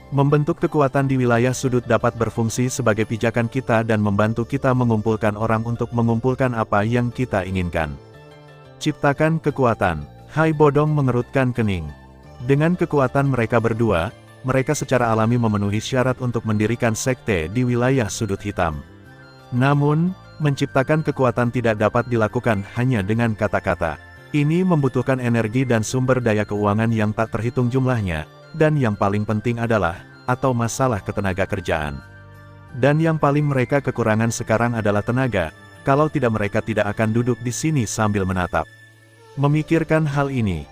Membentuk kekuatan di wilayah sudut dapat berfungsi sebagai pijakan kita dan membantu kita mengumpulkan orang untuk mengumpulkan apa yang kita inginkan. Ciptakan kekuatan. Hai Bodong mengerutkan kening. Dengan kekuatan mereka berdua, mereka secara alami memenuhi syarat untuk mendirikan sekte di wilayah sudut hitam. Namun, menciptakan kekuatan tidak dapat dilakukan hanya dengan kata-kata. Ini membutuhkan energi dan sumber daya keuangan yang tak terhitung jumlahnya, dan yang paling penting adalah, atau masalah ketenaga kerjaan. Dan yang paling mereka kekurangan sekarang adalah tenaga, kalau tidak mereka tidak akan duduk di sini sambil menatap. Memikirkan hal ini,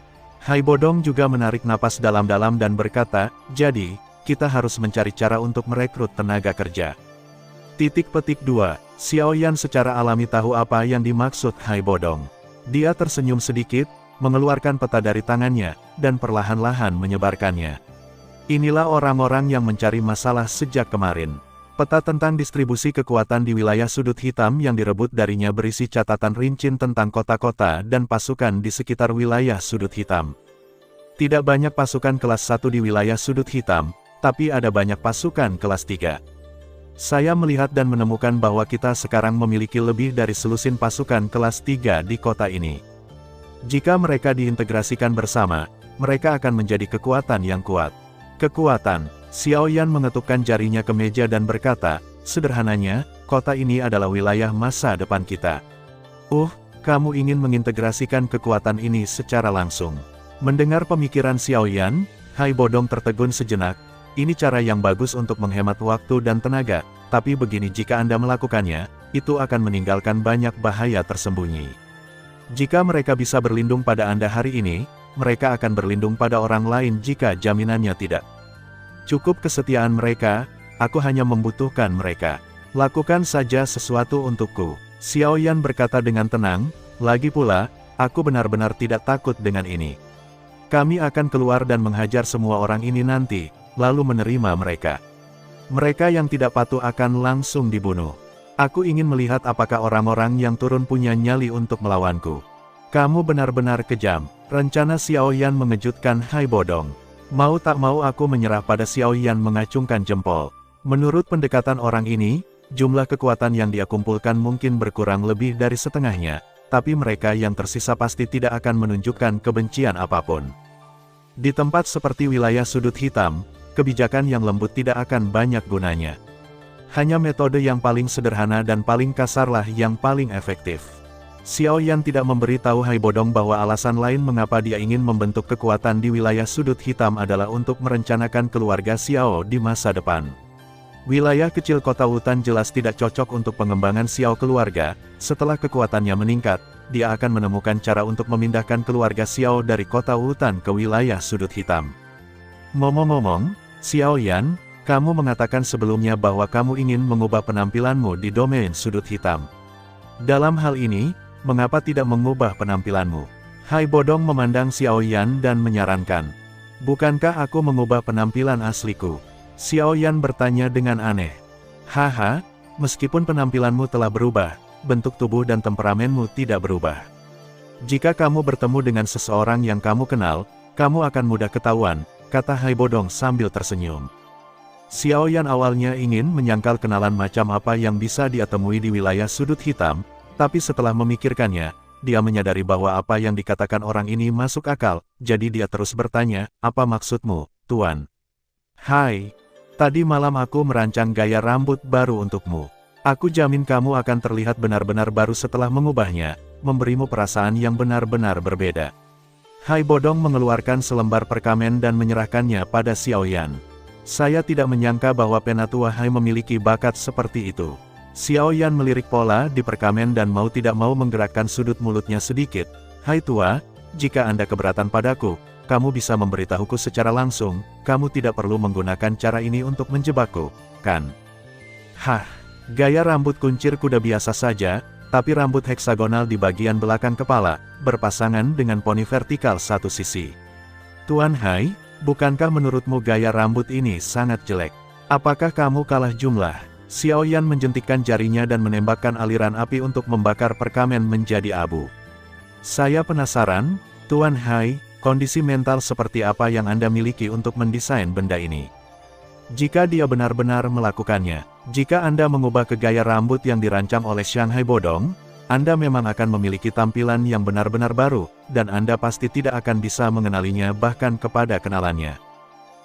Hai Bodong juga menarik napas dalam-dalam dan berkata, jadi, kita harus mencari cara untuk merekrut tenaga kerja. Titik petik 2. Xiaoyan secara alami tahu apa yang dimaksud Hai Bodong. Dia tersenyum sedikit, mengeluarkan peta dari tangannya, dan perlahan-lahan menyebarkannya. Inilah orang-orang yang mencari masalah sejak kemarin. Peta tentang distribusi kekuatan di wilayah sudut hitam yang direbut darinya berisi catatan rinci tentang kota-kota dan pasukan di sekitar wilayah sudut hitam. Tidak banyak pasukan kelas 1 di wilayah sudut hitam, tapi ada banyak pasukan kelas 3. Saya melihat dan menemukan bahwa kita sekarang memiliki lebih dari selusin pasukan kelas 3 di kota ini. Jika mereka diintegrasikan bersama, mereka akan menjadi kekuatan yang kuat. Kekuatan. Xiaoyan mengetukkan jarinya ke meja dan berkata, sederhananya, kota ini adalah wilayah masa depan kita. Kamu ingin mengintegrasikan kekuatan ini secara langsung. Mendengar pemikiran Xiaoyan, Hai Bodong tertegun sejenak. Ini cara yang bagus untuk menghemat waktu dan tenaga, tapi begini jika Anda melakukannya, itu akan meninggalkan banyak bahaya tersembunyi. Jika mereka bisa berlindung pada Anda hari ini, mereka akan berlindung pada orang lain jika jaminannya tidak. Cukup kesetiaan mereka, aku hanya membutuhkan mereka. Lakukan saja sesuatu untukku. Xiaoyan berkata dengan tenang, lagi pula, aku benar-benar tidak takut dengan ini. Kami akan keluar dan menghajar semua orang ini nanti, lalu menerima mereka. Mereka yang tidak patuh akan langsung dibunuh. Aku ingin melihat apakah orang-orang yang turun punya nyali untuk melawanku. Kamu benar-benar kejam. Rencana Xiaoyan mengejutkan Hai Bodong. Mau tak mau aku menyerah pada Xiaoyan mengacungkan jempol. Menurut pendekatan orang ini, jumlah kekuatan yang dia kumpulkan mungkin berkurang lebih dari setengahnya, tapi mereka yang tersisa pasti tidak akan menunjukkan kebencian apapun. Di tempat seperti wilayah sudut hitam, kebijakan yang lembut tidak akan banyak gunanya. Hanya metode yang paling sederhana dan paling kasarlah yang paling efektif. Xiaoyan tidak memberitahu Hai Bodong bahwa alasan lain mengapa dia ingin membentuk kekuatan di wilayah sudut hitam adalah untuk merencanakan keluarga Xiao di masa depan. Wilayah kecil kota hutan jelas tidak cocok untuk pengembangan Xiao keluarga. Setelah kekuatannya meningkat, dia akan menemukan cara untuk memindahkan keluarga Xiao dari kota hutan ke wilayah sudut hitam. Ngomong-ngomong, Xiaoyan, kamu mengatakan sebelumnya bahwa kamu ingin mengubah penampilanmu di domain sudut hitam. Dalam hal ini, mengapa tidak mengubah penampilanmu? Hai Bodong memandang Xiaoyan dan menyarankan. Bukankah aku mengubah penampilan asliku? Xiaoyan bertanya dengan aneh. Haha, meskipun penampilanmu telah berubah, bentuk tubuh dan temperamenmu tidak berubah. Jika kamu bertemu dengan seseorang yang kamu kenal, kamu akan mudah ketahuan, kata Hai Bodong sambil tersenyum. Xiaoyan awalnya ingin menyangkal kenalan macam apa yang bisa dia temui di wilayah sudut hitam, tapi setelah memikirkannya, dia menyadari bahwa apa yang dikatakan orang ini masuk akal, jadi dia terus bertanya, apa maksudmu, Tuan? Hai, tadi malam aku merancang gaya rambut baru untukmu. Aku jamin kamu akan terlihat benar-benar baru setelah mengubahnya, memberimu perasaan yang benar-benar berbeda. Hai Bodong mengeluarkan selembar perkamen dan menyerahkannya pada Xiaoyan. Saya tidak menyangka bahwa Penatua Hai memiliki bakat seperti itu. Xiaoyan melirik pola di perkamen dan mau tidak mau menggerakkan sudut mulutnya sedikit. Hai tua, jika Anda keberatan padaku, kamu bisa memberitahuku secara langsung, kamu tidak perlu menggunakan cara ini untuk menjebakku, kan? Hah, gaya rambut kuncir kuda biasa saja, tapi rambut heksagonal di bagian belakang kepala, berpasangan dengan poni vertikal satu sisi. Tuan Hai, bukankah menurutmu gaya rambut ini sangat jelek? Apakah kamu kalah jumlah? Xiaoyan menjentikkan jarinya dan menembakkan aliran api untuk membakar perkamen menjadi abu. Saya penasaran, Tuan Hai, kondisi mental seperti apa yang Anda miliki untuk mendesain benda ini? Jika dia benar-benar melakukannya, jika Anda mengubah ke gaya rambut yang dirancang oleh Shanghai Bodong, Anda memang akan memiliki tampilan yang benar-benar baru, dan Anda pasti tidak akan bisa mengenalinya bahkan kepada kenalannya.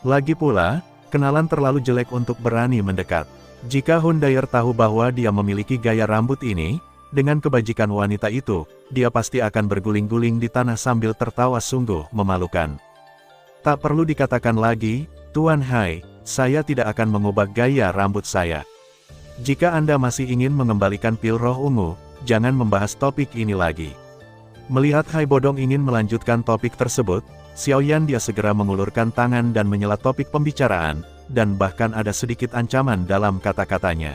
Lagi pula, kenalan terlalu jelek untuk berani mendekat. Jika Hun Dyer tahu bahwa dia memiliki gaya rambut ini, dengan kebajikan wanita itu, dia pasti akan berguling-guling di tanah sambil tertawa sungguh memalukan. Tak perlu dikatakan lagi, Tuan Hai, saya tidak akan mengubah gaya rambut saya. Jika Anda masih ingin mengembalikan pil roh ungu, jangan membahas topik ini lagi. Melihat Hai Bodong ingin melanjutkan topik tersebut, Xiaoyan dia segera mengulurkan tangan dan menyela topik pembicaraan, dan bahkan ada sedikit ancaman dalam kata-katanya.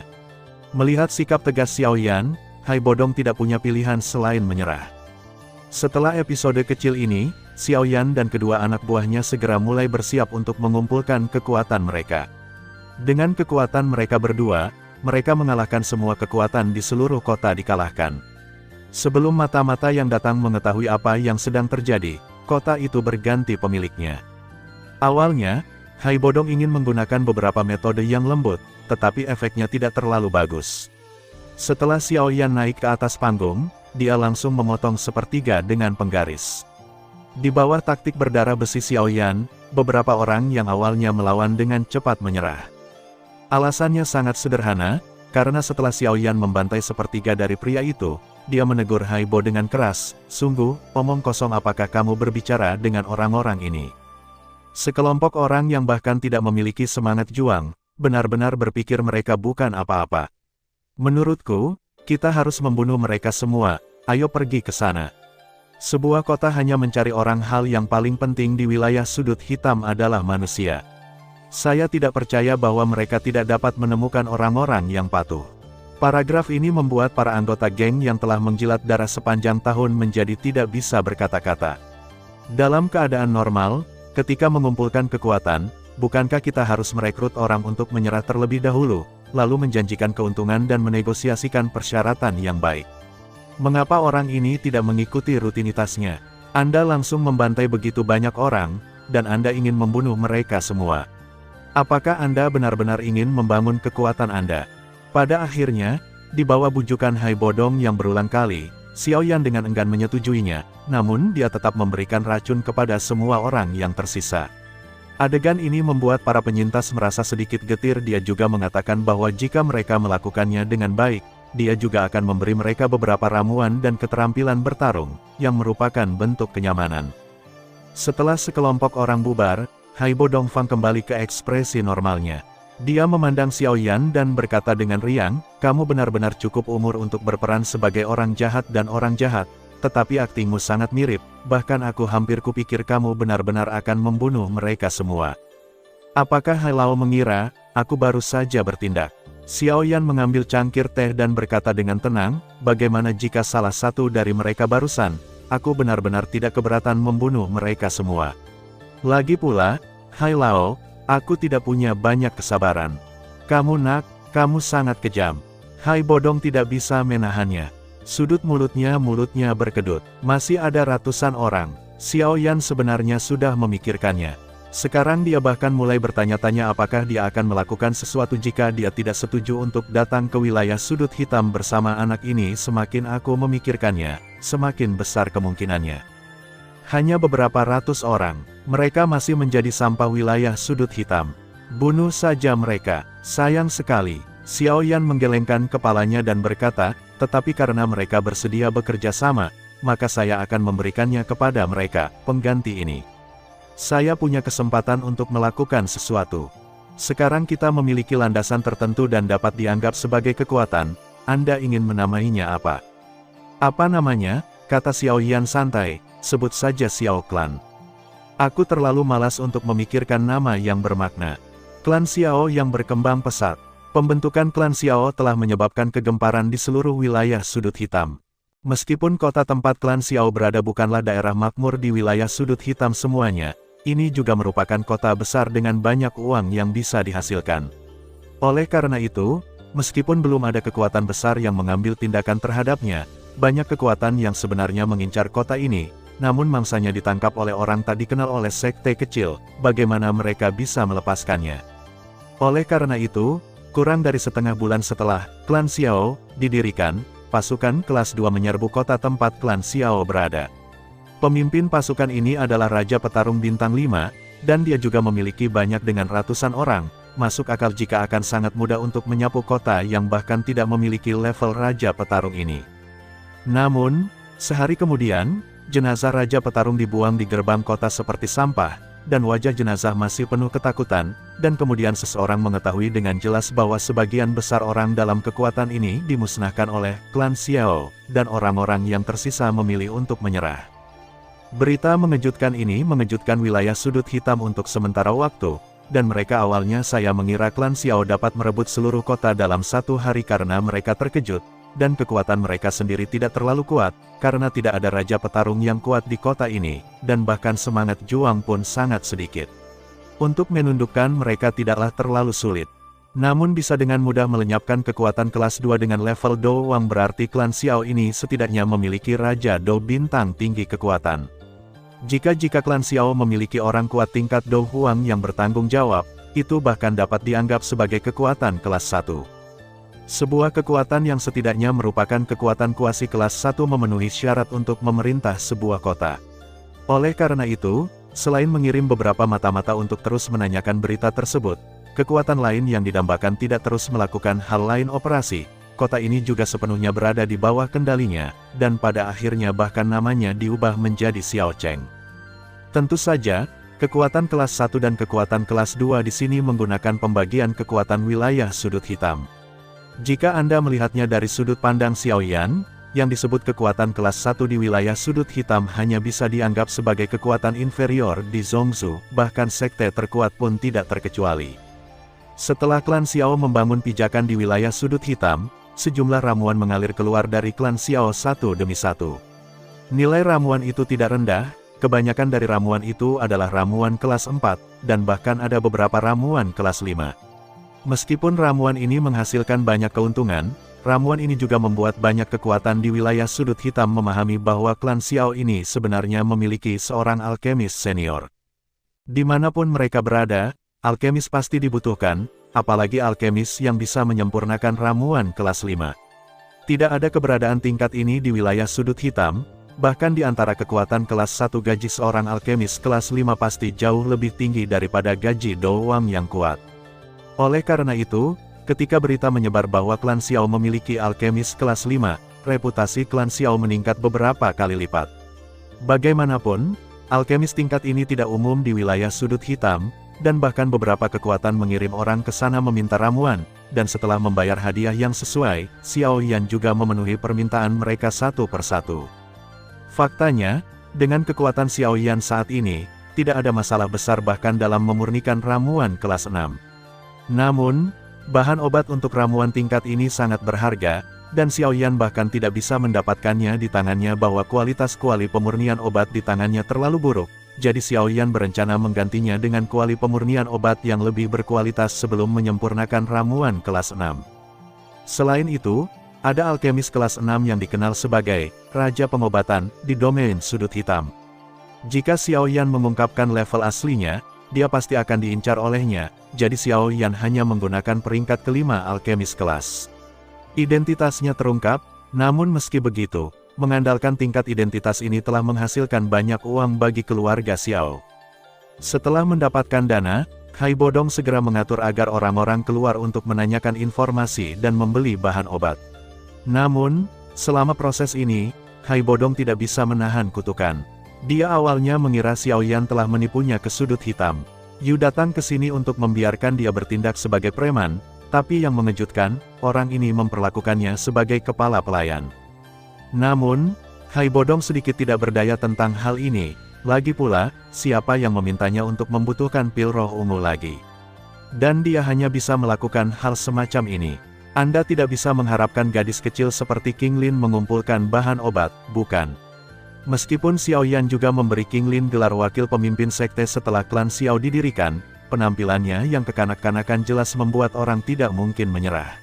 Melihat sikap tegas Xiaoyan, Hai Bodong tidak punya pilihan selain menyerah. Setelah episode kecil ini, Xiaoyan dan kedua anak buahnya segera mulai bersiap untuk mengumpulkan kekuatan mereka. Dengan kekuatan mereka berdua, mereka mengalahkan semua kekuatan di seluruh kota dikalahkan. Sebelum mata-mata yang datang mengetahui apa yang sedang terjadi, kota itu berganti pemiliknya. Awalnya, Hai Bodong ingin menggunakan beberapa metode yang lembut, tetapi efeknya tidak terlalu bagus. Setelah Xiaoyan naik ke atas panggung, dia langsung memotong sepertiga dengan penggaris. Di bawah taktik berdarah besi Xiaoyan, beberapa orang yang awalnya melawan dengan cepat menyerah. Alasannya sangat sederhana, karena setelah Xiaoyan membantai sepertiga dari pria itu, dia menegur Hai Bo dengan keras, "Sungguh, omong kosong, apakah kamu berbicara dengan orang-orang ini?" Sekelompok orang yang bahkan tidak memiliki semangat juang, benar-benar berpikir mereka bukan apa-apa. Menurutku, kita harus membunuh mereka semua, ayo pergi ke sana. Sebuah kota hanya mencari orang, hal yang paling penting di wilayah sudut hitam adalah manusia. Saya tidak percaya bahwa mereka tidak dapat menemukan orang-orang yang patuh. Paragraf ini membuat para anggota geng yang telah menjilat darah sepanjang tahun menjadi tidak bisa berkata-kata. Dalam keadaan normal, ketika mengumpulkan kekuatan, bukankah kita harus merekrut orang untuk menyerah terlebih dahulu, lalu menjanjikan keuntungan dan menegosiasikan persyaratan yang baik? Mengapa orang ini tidak mengikuti rutinitasnya? Anda langsung membantai begitu banyak orang, dan Anda ingin membunuh mereka semua. Apakah Anda benar-benar ingin membangun kekuatan Anda? Pada akhirnya, di bawah bujukan Hai Bodong yang berulang kali, Xiaoyan dengan enggan menyetujuinya, namun dia tetap memberikan racun kepada semua orang yang tersisa. Adegan ini membuat para penyintas merasa sedikit getir. Dia juga mengatakan bahwa jika mereka melakukannya dengan baik, dia juga akan memberi mereka beberapa ramuan dan keterampilan bertarung, yang merupakan bentuk kenyamanan. Setelah sekelompok orang bubar, Hai Bo Dongfang kembali ke ekspresi normalnya. Dia memandang Xiaoyan dan berkata dengan riang, "Kamu benar-benar cukup umur untuk berperan sebagai orang jahat dan orang jahat, tetapi aktingmu sangat mirip, bahkan aku hampir kupikir kamu benar-benar akan membunuh mereka semua." Apakah Hai Lao mengira, aku baru saja bertindak? Xiaoyan mengambil cangkir teh dan berkata dengan tenang, "Bagaimana jika salah satu dari mereka barusan? Aku benar-benar tidak keberatan membunuh mereka semua. Lagi pula, Hai Lao, aku tidak punya banyak kesabaran. Kamu kamu sangat kejam." Hai Bodong tidak bisa menahannya. Sudut mulutnya berkedut. Masih ada ratusan orang. Xiaoyan sebenarnya sudah memikirkannya. Sekarang dia bahkan mulai bertanya-tanya apakah dia akan melakukan sesuatu jika dia tidak setuju untuk datang ke wilayah sudut hitam bersama anak ini. Semakin aku memikirkannya, semakin besar kemungkinannya. Hanya beberapa ratus orang, mereka masih menjadi sampah wilayah sudut hitam. Bunuh saja mereka, sayang sekali. Xiao Yan menggelengkan kepalanya dan berkata, tetapi karena mereka bersedia bekerja sama, maka saya akan memberikannya kepada mereka, pengganti ini. Saya punya kesempatan untuk melakukan sesuatu. Sekarang kita memiliki landasan tertentu dan dapat dianggap sebagai kekuatan. Anda ingin menamainya apa? Apa namanya? Kata Xiao Yan santai, sebut saja Xiao Clan. Aku terlalu malas untuk memikirkan nama yang bermakna. Klan Xiao yang berkembang pesat. Pembentukan klan Xiao telah menyebabkan kegemparan di seluruh wilayah sudut hitam. Meskipun kota tempat klan Xiao berada bukanlah daerah makmur di wilayah sudut hitam semuanya, ini juga merupakan kota besar dengan banyak uang yang bisa dihasilkan. Oleh karena itu, meskipun belum ada kekuatan besar yang mengambil tindakan terhadapnya, banyak kekuatan yang sebenarnya mengincar kota ini, namun mangsanya ditangkap oleh orang tak dikenal oleh sekte kecil, bagaimana mereka bisa melepaskannya. Oleh karena itu, kurang dari setengah bulan setelah klan Xiao didirikan, pasukan kelas 2 menyerbu kota tempat klan Xiao berada. Pemimpin pasukan ini adalah Raja Petarung Bintang 5, dan dia juga memiliki banyak dengan ratusan orang. Masuk akal jika akan sangat mudah untuk menyapu kota yang bahkan tidak memiliki level Raja Petarung ini. Namun, sehari kemudian, jenazah Raja Petarung dibuang di gerbang kota seperti sampah, dan wajah jenazah masih penuh ketakutan, dan kemudian seseorang mengetahui dengan jelas bahwa sebagian besar orang dalam kekuatan ini dimusnahkan oleh klan Xiao, dan orang-orang yang tersisa memilih untuk menyerah. Berita mengejutkan ini mengejutkan wilayah sudut hitam untuk sementara waktu, dan mereka awalnya saya mengira klan Xiao dapat merebut seluruh kota dalam satu hari karena mereka terkejut, dan kekuatan mereka sendiri tidak terlalu kuat, karena tidak ada Raja Petarung yang kuat di kota ini, dan bahkan semangat juang pun sangat sedikit. Untuk menundukkan mereka tidaklah terlalu sulit. Namun bisa dengan mudah melenyapkan kekuatan kelas 2 dengan level Do Wang berarti klan Xiao ini setidaknya memiliki Raja Do bintang tinggi kekuatan. Jika klan Xiao memiliki orang kuat tingkat Do Huang yang bertanggung jawab, itu bahkan dapat dianggap sebagai kekuatan kelas 1. Sebuah kekuatan yang setidaknya merupakan kekuatan kuasi kelas 1 memenuhi syarat untuk memerintah sebuah kota. Oleh karena itu, selain mengirim beberapa mata-mata untuk terus menanyakan berita tersebut, kekuatan lain yang didambakan tidak terus melakukan hal lain operasi, kota ini juga sepenuhnya berada di bawah kendalinya, dan pada akhirnya bahkan namanya diubah menjadi Xiao Cheng. Tentu saja, kekuatan kelas 1 dan kekuatan kelas 2 di sini menggunakan pembagian kekuatan wilayah sudut hitam. Jika Anda melihatnya dari sudut pandang Xiao Yan, yang disebut kekuatan kelas 1 di wilayah sudut hitam hanya bisa dianggap sebagai kekuatan inferior di Zhongzhou, bahkan sekte terkuat pun tidak terkecuali. Setelah klan Xiao membangun pijakan di wilayah sudut hitam, sejumlah ramuan mengalir keluar dari klan Xiao satu demi satu. Nilai ramuan itu tidak rendah, kebanyakan dari ramuan itu adalah ramuan kelas 4, dan bahkan ada beberapa ramuan kelas 5. Meskipun ramuan ini menghasilkan banyak keuntungan, ramuan ini juga membuat banyak kekuatan di wilayah sudut hitam memahami bahwa klan Xiao ini sebenarnya memiliki seorang alkemis senior. Dimanapun mereka berada, alkemis pasti dibutuhkan, apalagi alkemis yang bisa menyempurnakan ramuan kelas 5. Tidak ada keberadaan tingkat ini di wilayah sudut hitam, bahkan di antara kekuatan kelas 1 gaji seorang alkemis kelas 5 pasti jauh lebih tinggi daripada gaji Do Wang yang kuat. Oleh karena itu, ketika berita menyebar bahwa klan Xiao memiliki alkemis kelas 5, reputasi klan Xiao meningkat beberapa kali lipat. Bagaimanapun, alkemis tingkat ini tidak umum di wilayah sudut hitam, dan bahkan beberapa kekuatan mengirim orang ke sana meminta ramuan, dan setelah membayar hadiah yang sesuai, Xiao Yan juga memenuhi permintaan mereka satu persatu. Faktanya, dengan kekuatan Xiao Yan saat ini, tidak ada masalah besar bahkan dalam memurnikan ramuan kelas 6. Namun, bahan obat untuk ramuan tingkat ini sangat berharga, dan Xiao Yan bahkan tidak bisa mendapatkannya di tangannya bahwa kualitas pemurnian obat di tangannya terlalu buruk, jadi Xiao Yan berencana menggantinya dengan pemurnian obat yang lebih berkualitas sebelum menyempurnakan ramuan kelas 6. Selain itu, ada alkemis kelas 6 yang dikenal sebagai Raja Pengobatan di domain sudut hitam. Jika Xiao Yan mengungkapkan level aslinya, dia pasti akan diincar olehnya, jadi Xiao Yan hanya menggunakan peringkat kelima alkemis kelas. Identitasnya terungkap, namun meski begitu, mengandalkan tingkat identitas ini telah menghasilkan banyak uang bagi keluarga Xiao. Setelah mendapatkan dana, Hai Bodong segera mengatur agar orang-orang keluar untuk menanyakan informasi dan membeli bahan obat. Namun, selama proses ini, Hai Bodong tidak bisa menahan kutukan. Dia awalnya mengira Xiao Yan telah menipunya ke sudut hitam. Yu datang ke sini untuk membiarkan dia bertindak sebagai preman, tapi yang mengejutkan, orang ini memperlakukannya sebagai kepala pelayan. Namun, Hai Bodong sedikit tidak berdaya tentang hal ini. Lagi pula, siapa yang memintanya untuk membutuhkan pil roh ungu lagi? Dan dia hanya bisa melakukan hal semacam ini. Anda tidak bisa mengharapkan gadis kecil seperti King Lin mengumpulkan bahan obat, bukan? Meskipun Xiao Yan juga memberi King Lin gelar wakil pemimpin sekte setelah klan Xiao didirikan, penampilannya yang kekanak-kanakan jelas membuat orang tidak mungkin menyerah.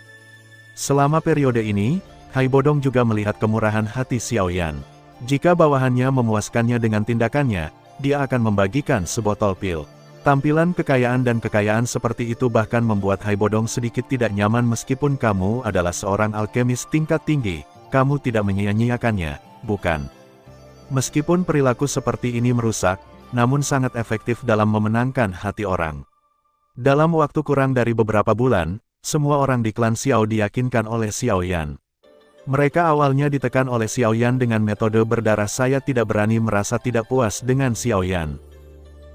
Selama periode ini, Hai Bodong juga melihat kemurahan hati Xiao Yan. Jika bawahannya memuaskannya dengan tindakannya, dia akan membagikan sebotol pil. Tampilan kekayaan dan kekayaan seperti itu bahkan membuat Hai Bodong sedikit tidak nyaman meskipun kamu adalah seorang alkemis tingkat tinggi, kamu tidak menyia-nyiakannya, bukan? Meskipun perilaku seperti ini merusak, namun sangat efektif dalam memenangkan hati orang. Dalam waktu kurang dari beberapa bulan, semua orang di klan Xiao diyakinkan oleh Xiao Yan. Mereka awalnya ditekan oleh Xiao Yan dengan metode berdarah. Saya tidak berani merasa tidak puas dengan Xiao Yan.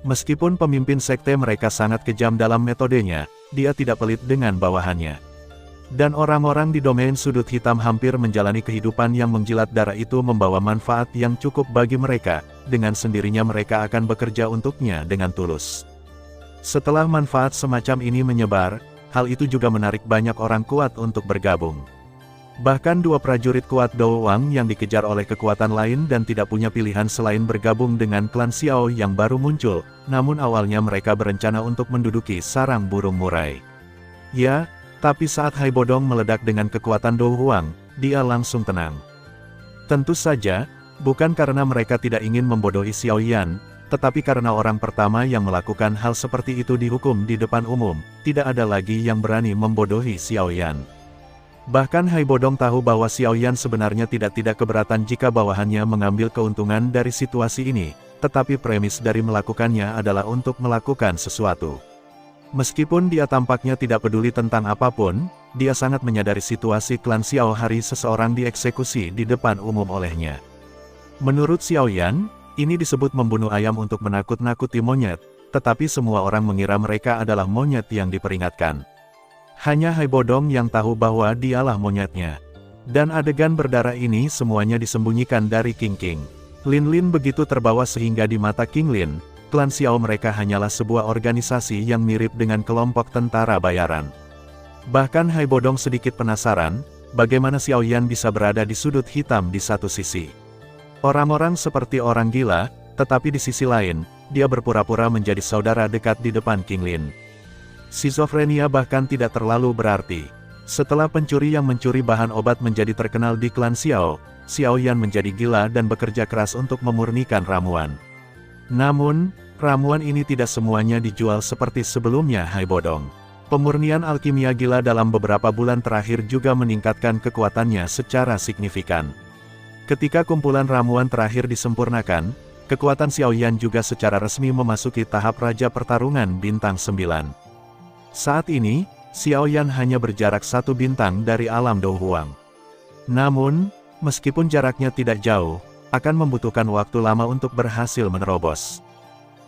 Meskipun pemimpin sekte mereka sangat kejam dalam metodenya, dia tidak pelit dengan bawahannya. Dan orang-orang di domain sudut hitam hampir menjalani kehidupan yang menjilat darah itu membawa manfaat yang cukup bagi mereka, dengan sendirinya mereka akan bekerja untuknya dengan tulus. Setelah manfaat semacam ini menyebar, hal itu juga menarik banyak orang kuat untuk bergabung. Bahkan dua prajurit kuat Dou Wang yang dikejar oleh kekuatan lain dan tidak punya pilihan selain bergabung dengan klan Xiao yang baru muncul, namun awalnya mereka berencana untuk menduduki sarang burung murai. Ya, tapi saat Hai Bodong meledak dengan kekuatan Dou Wang, dia langsung tenang. Tentu saja, bukan karena mereka tidak ingin membodohi Xiao Yan, tetapi karena orang pertama yang melakukan hal seperti itu dihukum di depan umum, tidak ada lagi yang berani membodohi Xiao Yan. Bahkan Hai Bodong tahu bahwa Xiao Yan sebenarnya tidak keberatan jika bawahannya mengambil keuntungan dari situasi ini, tetapi premis dari melakukannya adalah untuk melakukan sesuatu. Meskipun dia tampaknya tidak peduli tentang apapun, dia sangat menyadari situasi klan Xiao hari seseorang dieksekusi di depan umum olehnya. Menurut Xiao Yan, ini disebut membunuh ayam untuk menakut-nakuti monyet, tetapi semua orang mengira mereka adalah monyet yang diperingatkan. Hanya Hai Bodong yang tahu bahwa dialah monyetnya. Dan adegan berdarah ini semuanya disembunyikan dari King King. Lin Lin begitu terbawa sehingga di mata King Lin, klan Xiao mereka hanyalah sebuah organisasi yang mirip dengan kelompok tentara bayaran. Bahkan Hai Bodong sedikit penasaran, bagaimana Xiao Yan bisa berada di sudut hitam di satu sisi. Orang-orang seperti orang gila, tetapi di sisi lain, dia berpura-pura menjadi saudara dekat di depan King Lin. Skizofrenia bahkan tidak terlalu berarti. Setelah pencuri yang mencuri bahan obat menjadi terkenal di klan Xiao, Xiao Yan menjadi gila dan bekerja keras untuk memurnikan ramuan. Namun, ramuan ini tidak semuanya dijual seperti sebelumnya Hai Bodong. Pemurnian alkimia gila dalam beberapa bulan terakhir juga meningkatkan kekuatannya secara signifikan. Ketika kumpulan ramuan terakhir disempurnakan, kekuatan Xiao Yan juga secara resmi memasuki tahap Raja Pertarungan Bintang 9. Saat ini, Xiao Yan hanya berjarak 1 bintang dari alam Dou Huang. Namun, meskipun jaraknya tidak jauh, akan membutuhkan waktu lama untuk berhasil menerobos.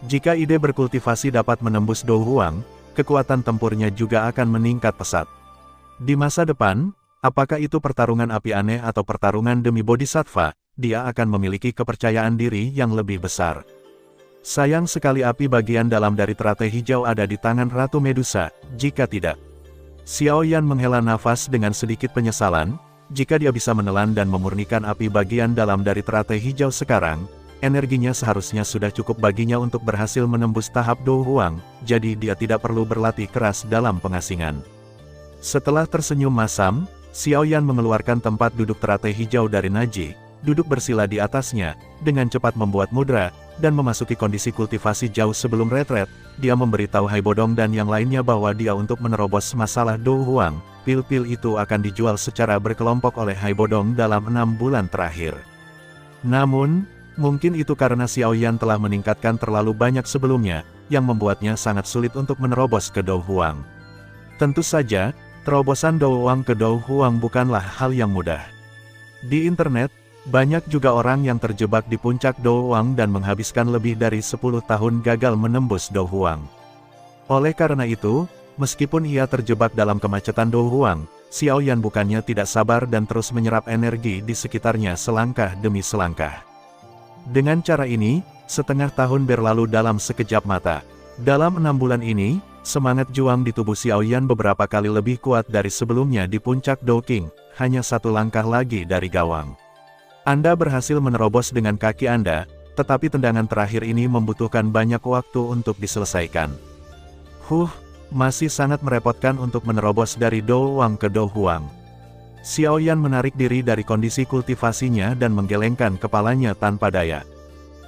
Jika ide berkultivasi dapat menembus Dou Huang, kekuatan tempurnya juga akan meningkat pesat. Di masa depan, apakah itu pertarungan api aneh atau pertarungan demi bodhisattva, dia akan memiliki kepercayaan diri yang lebih besar. Sayang sekali api bagian dalam dari teratai hijau ada di tangan Ratu Medusa, jika tidak. Xiao Yan menghela nafas dengan sedikit penyesalan, jika dia bisa menelan dan memurnikan api bagian dalam dari teratai hijau sekarang, energinya seharusnya sudah cukup baginya untuk berhasil menembus tahap Dou Huang, jadi dia tidak perlu berlatih keras dalam pengasingan. Setelah tersenyum masam, Xiao Yan mengeluarkan tempat duduk teratai hijau dari Naji, duduk bersila di atasnya, dengan cepat membuat mudra, dan memasuki kondisi kultivasi jauh sebelum retret. Dia memberitahu Hai Bodong dan yang lainnya bahwa dia untuk menerobos masalah Dou Huang, pil-pil itu akan dijual secara berkelompok oleh Hai Bodong dalam 6 bulan terakhir. Namun, mungkin itu karena Xiao Yan telah meningkatkan terlalu banyak sebelumnya, yang membuatnya sangat sulit untuk menerobos ke Do Huang. Tentu saja, terobosan Do Huang ke Do Huang bukanlah hal yang mudah. Di internet, banyak juga orang yang terjebak di puncak Do Huang dan menghabiskan lebih dari 10 tahun gagal menembus Do Huang. Oleh karena itu, meskipun ia terjebak dalam kemacetan Do Huang, Xiao Yan bukannya tidak sabar dan terus menyerap energi di sekitarnya selangkah demi selangkah. Dengan cara ini, setengah tahun berlalu dalam sekejap mata. Dalam 6 bulan ini, semangat juang di tubuh Xiao Yan beberapa kali lebih kuat dari sebelumnya di puncak Do King, hanya 1 langkah lagi dari gawang. Anda berhasil menerobos dengan kaki Anda, tetapi tendangan terakhir ini membutuhkan banyak waktu untuk diselesaikan. Masih sangat merepotkan untuk menerobos dari Do Huang ke Do Huang. Xiao Yan menarik diri dari kondisi kultivasinya dan menggelengkan kepalanya tanpa daya.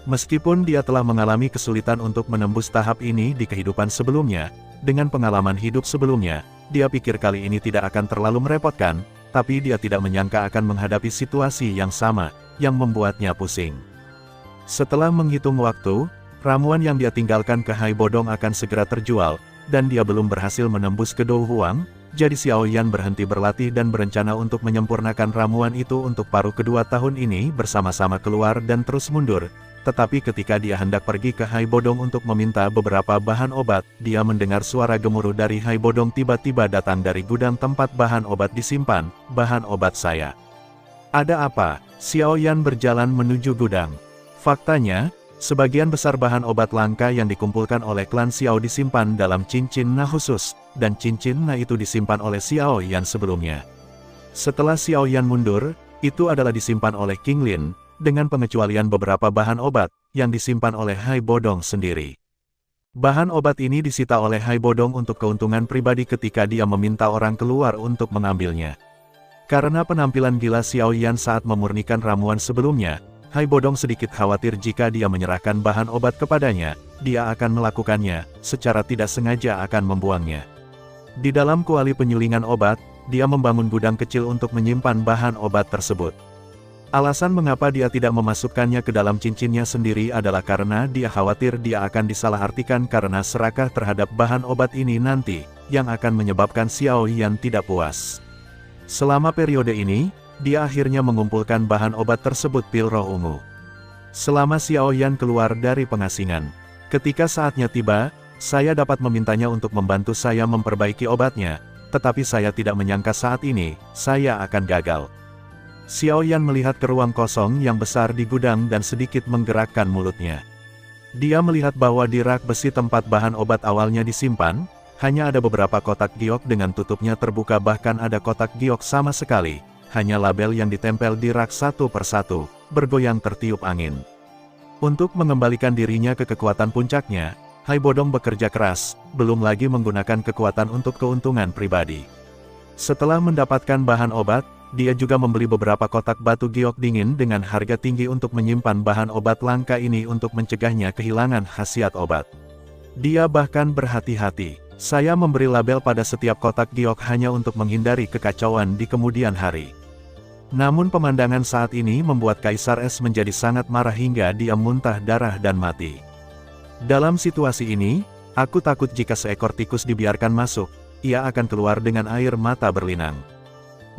Meskipun dia telah mengalami kesulitan untuk menembus tahap ini di kehidupan sebelumnya, dengan pengalaman hidup sebelumnya, dia pikir kali ini tidak akan terlalu merepotkan, tapi dia tidak menyangka akan menghadapi situasi yang sama, yang membuatnya pusing. Setelah menghitung waktu, ramuan yang dia tinggalkan ke Hai Bodong akan segera terjual, dan dia belum berhasil menembus ke Do Huang, jadi Xiao Yan berhenti berlatih dan berencana untuk menyempurnakan ramuan itu untuk paruh kedua tahun ini bersama-sama keluar dan terus mundur. Tetapi ketika dia hendak pergi ke Hai Bodong untuk meminta beberapa bahan obat, dia mendengar suara gemuruh dari Hai Bodong tiba-tiba datang dari gudang tempat bahan obat disimpan. Bahan obat saya. Ada apa? Xiao Yan berjalan menuju gudang. Faktanya, sebagian besar bahan obat langka yang dikumpulkan oleh klan Xiao disimpan dalam cincin Na khusus, dan cincin Na itu disimpan oleh Xiao Yan sebelumnya. Setelah Xiao Yan mundur, itu adalah disimpan oleh King Lin, dengan pengecualian beberapa bahan obat, yang disimpan oleh Hai Bodong sendiri. Bahan obat ini disita oleh Hai Bodong untuk keuntungan pribadi ketika dia meminta orang keluar untuk mengambilnya. Karena penampilan gila Xiao Yan saat memurnikan ramuan sebelumnya, Hai Bodong sedikit khawatir jika dia menyerahkan bahan obat kepadanya, dia akan melakukannya, secara tidak sengaja akan membuangnya. Di dalam kuali penyulingan obat, dia membangun gudang kecil untuk menyimpan bahan obat tersebut. Alasan mengapa dia tidak memasukkannya ke dalam cincinnya sendiri adalah karena dia khawatir dia akan disalahartikan karena serakah terhadap bahan obat ini nanti, yang akan menyebabkan Xiao Yan tidak puas. Selama periode ini, dia akhirnya mengumpulkan bahan obat tersebut pil roh ungu. Selama Xiao Yan keluar dari pengasingan, ketika saatnya tiba, saya dapat memintanya untuk membantu saya memperbaiki obatnya, tetapi saya tidak menyangka saat ini, saya akan gagal. Xiao Yan melihat ke ruang kosong yang besar di gudang dan sedikit menggerakkan mulutnya. Dia melihat bahwa di rak besi tempat bahan obat awalnya disimpan, hanya ada beberapa kotak giok dengan tutupnya terbuka, bahkan ada kotak giok sama sekali, hanya label yang ditempel di rak satu persatu, bergoyang tertiup angin. Untuk mengembalikan dirinya ke kekuatan puncaknya, Hai Bodong bekerja keras, belum lagi menggunakan kekuatan untuk keuntungan pribadi. Setelah mendapatkan bahan obat, dia juga membeli beberapa kotak batu giok dingin dengan harga tinggi untuk menyimpan bahan obat langka ini untuk mencegahnya kehilangan khasiat obat. Dia bahkan berhati-hati, saya memberi label pada setiap kotak giok hanya untuk menghindari kekacauan di kemudian hari. Namun pemandangan saat ini membuat Kaisar Es menjadi sangat marah hingga dia muntah darah dan mati. Dalam situasi ini, aku takut jika seekor tikus dibiarkan masuk, ia akan keluar dengan air mata berlinang.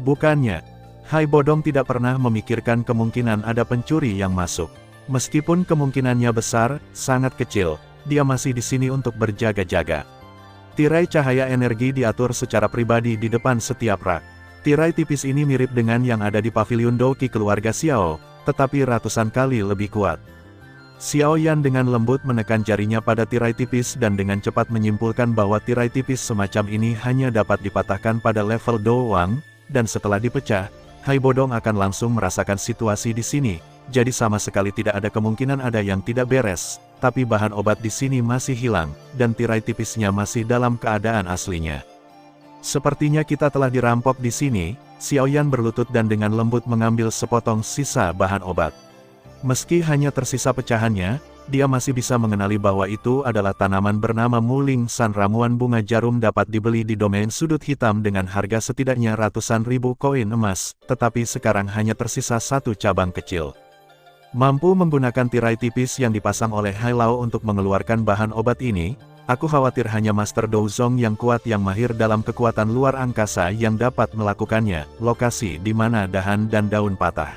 Bukannya, Hai Bodong tidak pernah memikirkan kemungkinan ada pencuri yang masuk. Meskipun kemungkinannya besar, sangat kecil, dia masih di sini untuk berjaga-jaga. Tirai cahaya energi diatur secara pribadi di depan setiap rak. Tirai tipis ini mirip dengan yang ada di pavilion Doki keluarga Xiao, tetapi ratusan kali lebih kuat. Xiao Yan dengan lembut menekan jarinya pada tirai tipis dan dengan cepat menyimpulkan bahwa tirai tipis semacam ini hanya dapat dipatahkan pada level Do Huang, dan setelah dipecah, Hai Bodong akan langsung merasakan situasi di sini, jadi sama sekali tidak ada kemungkinan ada yang tidak beres, tapi bahan obat di sini masih hilang, dan tirai tipisnya masih dalam keadaan aslinya. Sepertinya kita telah dirampok di sini, Xiao Yan berlutut dan dengan lembut mengambil sepotong sisa bahan obat. Meski hanya tersisa pecahannya, dia masih bisa mengenali bahwa itu adalah tanaman bernama Muling San. Ramuan bunga jarum dapat dibeli di domain sudut hitam dengan harga setidaknya ratusan ribu koin emas, tetapi sekarang hanya tersisa satu cabang kecil. Mampu menggunakan tirai tipis yang dipasang oleh Hai Lao untuk mengeluarkan bahan obat ini, aku khawatir hanya Master Douzong yang kuat yang mahir dalam kekuatan luar angkasa yang dapat melakukannya. Lokasi di mana dahan dan daun patah.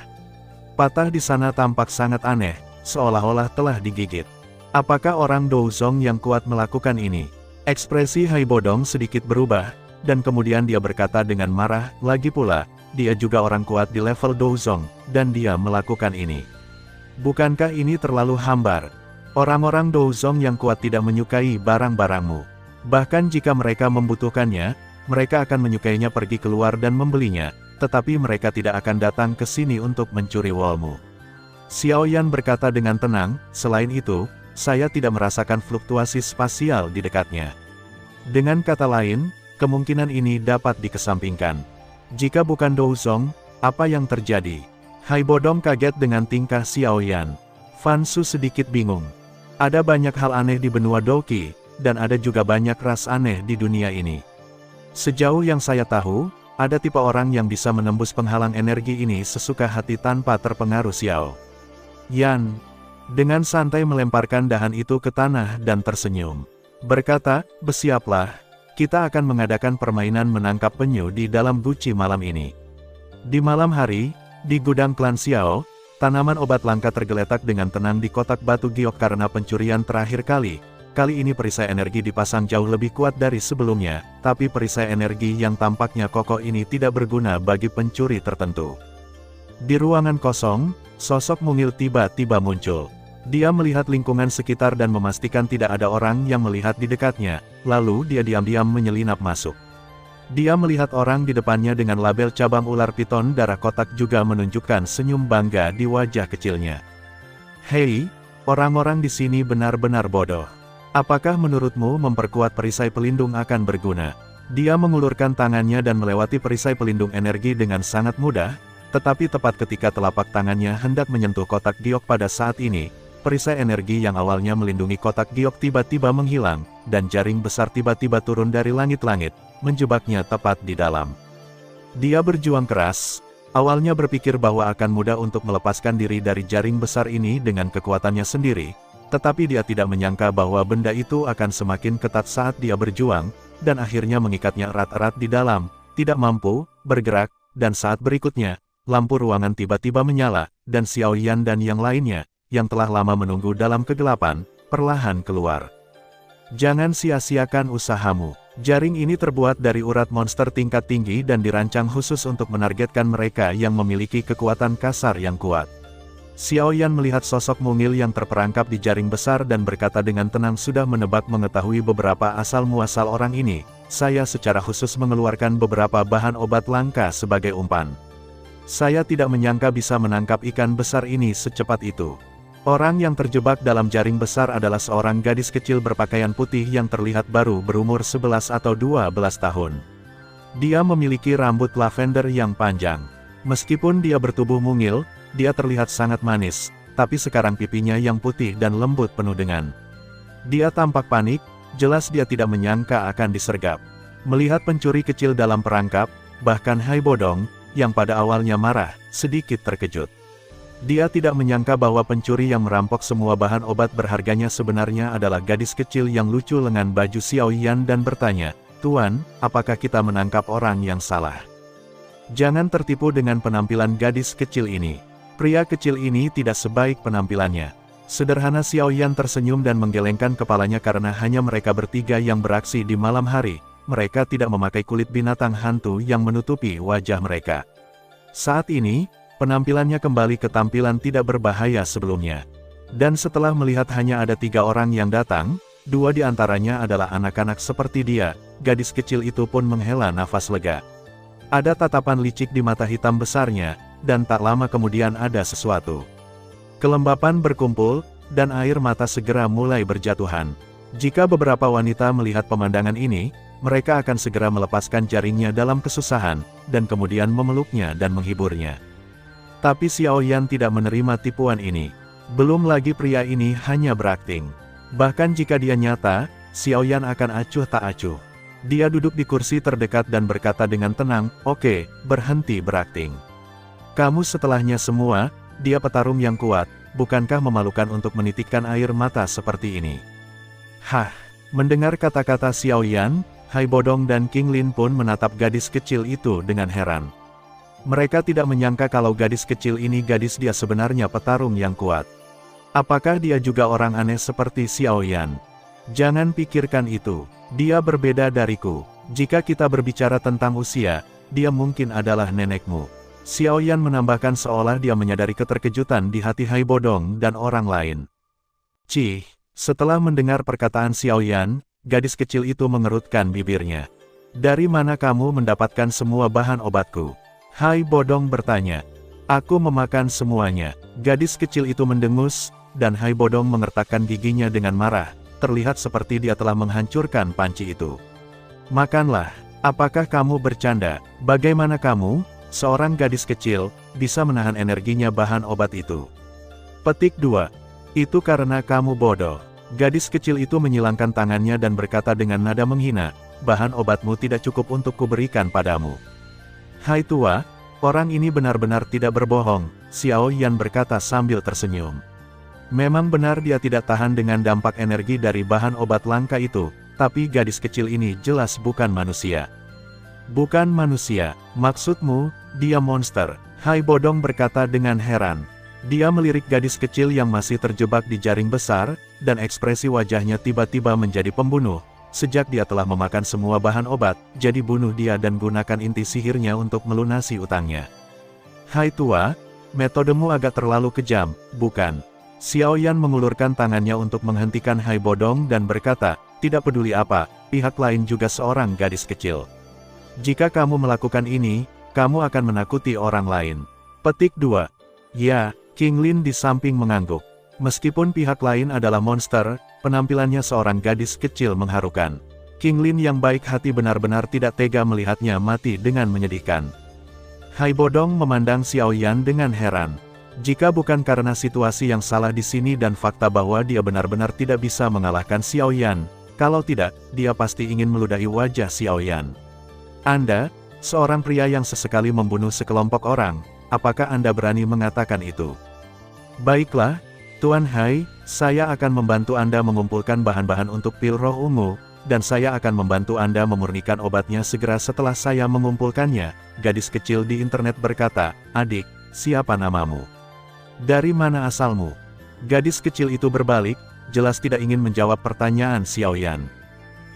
Patah di sana tampak sangat aneh, seolah-olah telah digigit. Apakah orang Douzong yang kuat melakukan ini? Ekspresi Hai Bodong sedikit berubah, dan kemudian dia berkata dengan marah, lagi pula, dia juga orang kuat di level Douzong, dan dia melakukan ini. Bukankah ini terlalu hambar? Orang-orang Douzong yang kuat tidak menyukai barang-barangmu. Bahkan jika mereka membutuhkannya, mereka akan menyukainya pergi keluar dan membelinya, tetapi mereka tidak akan datang ke sini untuk mencuri wolmu. Xiao Yan berkata dengan tenang, selain itu, saya tidak merasakan fluktuasi spasial di dekatnya. Dengan kata lain, kemungkinan ini dapat dikesampingkan. Jika bukan Douzong, apa yang terjadi? Hai Bodong kaget dengan tingkah Xiao Yan. Fan Su sedikit bingung. Ada banyak hal aneh di benua Doqi, dan ada juga banyak ras aneh di dunia ini. Sejauh yang saya tahu, ada tipe orang yang bisa menembus penghalang energi ini sesuka hati tanpa terpengaruh Xiao Yan. Dengan santai melemparkan dahan itu ke tanah dan tersenyum. Berkata, bersiaplah, kita akan mengadakan permainan menangkap penyu di dalam guci malam ini. Di malam hari, di gudang klan Xiao, tanaman obat langka tergeletak dengan tenang di kotak batu giok karena pencurian terakhir kali. Kali ini perisai energi dipasang jauh lebih kuat dari sebelumnya, tapi perisai energi yang tampaknya kokoh ini tidak berguna bagi pencuri tertentu. Di ruangan kosong, sosok mungil tiba-tiba muncul. Dia melihat lingkungan sekitar dan memastikan tidak ada orang yang melihat di dekatnya, lalu dia diam-diam menyelinap masuk. Dia melihat orang di depannya dengan label cabang ular piton darah kotak juga menunjukkan senyum bangga di wajah kecilnya. Hei, orang-orang di sini benar-benar bodoh. Apakah menurutmu memperkuat perisai pelindung akan berguna? Dia mengulurkan tangannya dan melewati perisai pelindung energi dengan sangat mudah, tetapi tepat ketika telapak tangannya hendak menyentuh kotak giok pada saat ini, perisai energi yang awalnya melindungi kotak giok tiba-tiba menghilang, dan jaring besar tiba-tiba turun dari langit-langit, menjebaknya tepat di dalam. Dia berjuang keras, awalnya berpikir bahwa akan mudah untuk melepaskan diri dari jaring besar ini dengan kekuatannya sendiri, tetapi dia tidak menyangka bahwa benda itu akan semakin ketat saat dia berjuang, dan akhirnya mengikatnya erat-erat di dalam, tidak mampu bergerak, dan saat berikutnya, lampu ruangan tiba-tiba menyala, dan Xiao Yan dan yang lainnya, yang telah lama menunggu dalam kegelapan, perlahan keluar. Jangan sia-siakan usahamu. Jaring ini terbuat dari urat monster tingkat tinggi dan dirancang khusus untuk menargetkan mereka yang memiliki kekuatan kasar yang kuat. Xiao Yan melihat sosok mungil yang terperangkap di jaring besar dan berkata dengan tenang sudah menebak mengetahui beberapa asal-muasal orang ini. Saya secara khusus mengeluarkan beberapa bahan obat langka sebagai umpan. Saya tidak menyangka bisa menangkap ikan besar ini secepat itu. Orang yang terjebak dalam jaring besar adalah seorang gadis kecil berpakaian putih yang terlihat baru berumur 11 atau 12 tahun. Dia memiliki rambut lavender yang panjang. Meskipun dia bertubuh mungil, dia terlihat sangat manis, tapi sekarang pipinya yang putih dan lembut penuh dengan. Dia tampak panik, jelas dia tidak menyangka akan disergap. Melihat pencuri kecil dalam perangkap, bahkan Hai Bodong, yang pada awalnya marah, sedikit terkejut. Dia tidak menyangka bahwa pencuri yang merampok semua bahan obat berharganya sebenarnya adalah gadis kecil yang lucu lengan baju Xiao Yan dan bertanya, "Tuan, apakah kita menangkap orang yang salah?" Jangan tertipu dengan penampilan gadis kecil ini. Pria kecil ini tidak sebaik penampilannya. Sederhana Xiao Yan tersenyum dan menggelengkan kepalanya karena hanya mereka bertiga yang beraksi di malam hari. Mereka tidak memakai kulit binatang hantu yang menutupi wajah mereka. Saat ini, penampilannya kembali ke tampilan tidak berbahaya sebelumnya. Dan setelah melihat hanya ada 3 orang yang datang, 2 di antaranya adalah anak-anak seperti dia, gadis kecil itu pun menghela nafas lega. Ada tatapan licik di mata hitam besarnya, dan tak lama kemudian ada sesuatu. Kelembapan berkumpul, dan air mata segera mulai berjatuhan. Jika beberapa wanita melihat pemandangan ini, mereka akan segera melepaskan jaringnya dalam kesusahan, dan kemudian memeluknya dan menghiburnya. Tapi Xiao Yan tidak menerima tipuan ini. Belum lagi pria ini hanya berakting. Bahkan jika dia nyata, Xiao Yan akan acuh tak acuh. Dia duduk di kursi terdekat dan berkata dengan tenang, "Oke, berhenti berakting. Kamu setelahnya semua." Dia petarung yang kuat, bukankah memalukan untuk menitikkan air mata seperti ini? Hah, mendengar kata-kata Xiao Yan, Hai Bodong dan King Lin pun menatap gadis kecil itu dengan heran. Mereka tidak menyangka kalau gadis kecil ini gadis dia sebenarnya petarung yang kuat. Apakah dia juga orang aneh seperti Xiao Yan? Jangan pikirkan itu, dia berbeda dariku. Jika kita berbicara tentang usia, dia mungkin adalah nenekmu. Xiao Yan menambahkan seolah dia menyadari keterkejutan di hati Hai Bodong dan orang lain. Cih, setelah mendengar perkataan Xiao Yan, gadis kecil itu mengerutkan bibirnya. Dari mana kamu mendapatkan semua bahan obatku? Hai Bodong bertanya. Aku memakan semuanya. Gadis kecil itu mendengus, dan Hai Bodong mengertakkan giginya dengan marah. Terlihat seperti dia telah menghancurkan panci itu. Makanlah, apakah kamu bercanda? Bagaimana kamu, seorang gadis kecil, bisa menahan energinya bahan obat itu? Petik 2. Itu karena kamu bodoh. Gadis kecil itu menyilangkan tangannya dan berkata dengan nada menghina, bahan obatmu tidak cukup untuk kuberikan padamu. Hai tua, orang ini benar-benar tidak berbohong, Xiao Yan berkata sambil tersenyum. Memang benar dia tidak tahan dengan dampak energi dari bahan obat langka itu, tapi gadis kecil ini jelas bukan manusia. Bukan manusia, maksudmu, dia monster, Hai Bodong berkata dengan heran. Dia melirik gadis kecil yang masih terjebak di jaring besar, dan ekspresi wajahnya tiba-tiba menjadi pembunuh. Sejak dia telah memakan semua bahan obat, jadi bunuh dia dan gunakan inti sihirnya untuk melunasi utangnya. Hai tua, metodemu agak terlalu kejam, bukan? Xiao Yan mengulurkan tangannya untuk menghentikan Hai Bodong dan berkata, tidak peduli apa, pihak lain juga seorang gadis kecil. Jika kamu melakukan ini, kamu akan menakuti orang lain. Petik 2. Ya, King Lin di samping mengangguk. Meskipun pihak lain adalah monster, penampilannya seorang gadis kecil mengharukan. King Lin yang baik hati benar-benar tidak tega melihatnya mati dengan menyedihkan. Hai Bodong memandang Xiao Yan dengan heran. Jika bukan karena situasi yang salah di sini dan fakta bahwa dia benar-benar tidak bisa mengalahkan Xiao Yan, kalau tidak, dia pasti ingin meludahi wajah Xiao Yan. Anda, seorang pria yang sesekali membunuh sekelompok orang, apakah Anda berani mengatakan itu? Baiklah, Tuan Hai, saya akan membantu Anda mengumpulkan bahan-bahan untuk pil roh ungu, dan saya akan membantu Anda memurnikan obatnya segera setelah saya mengumpulkannya. Gadis kecil di internet berkata, adik, siapa namamu? Dari mana asalmu? Gadis kecil itu berbalik, jelas tidak ingin menjawab pertanyaan Xiao Yan.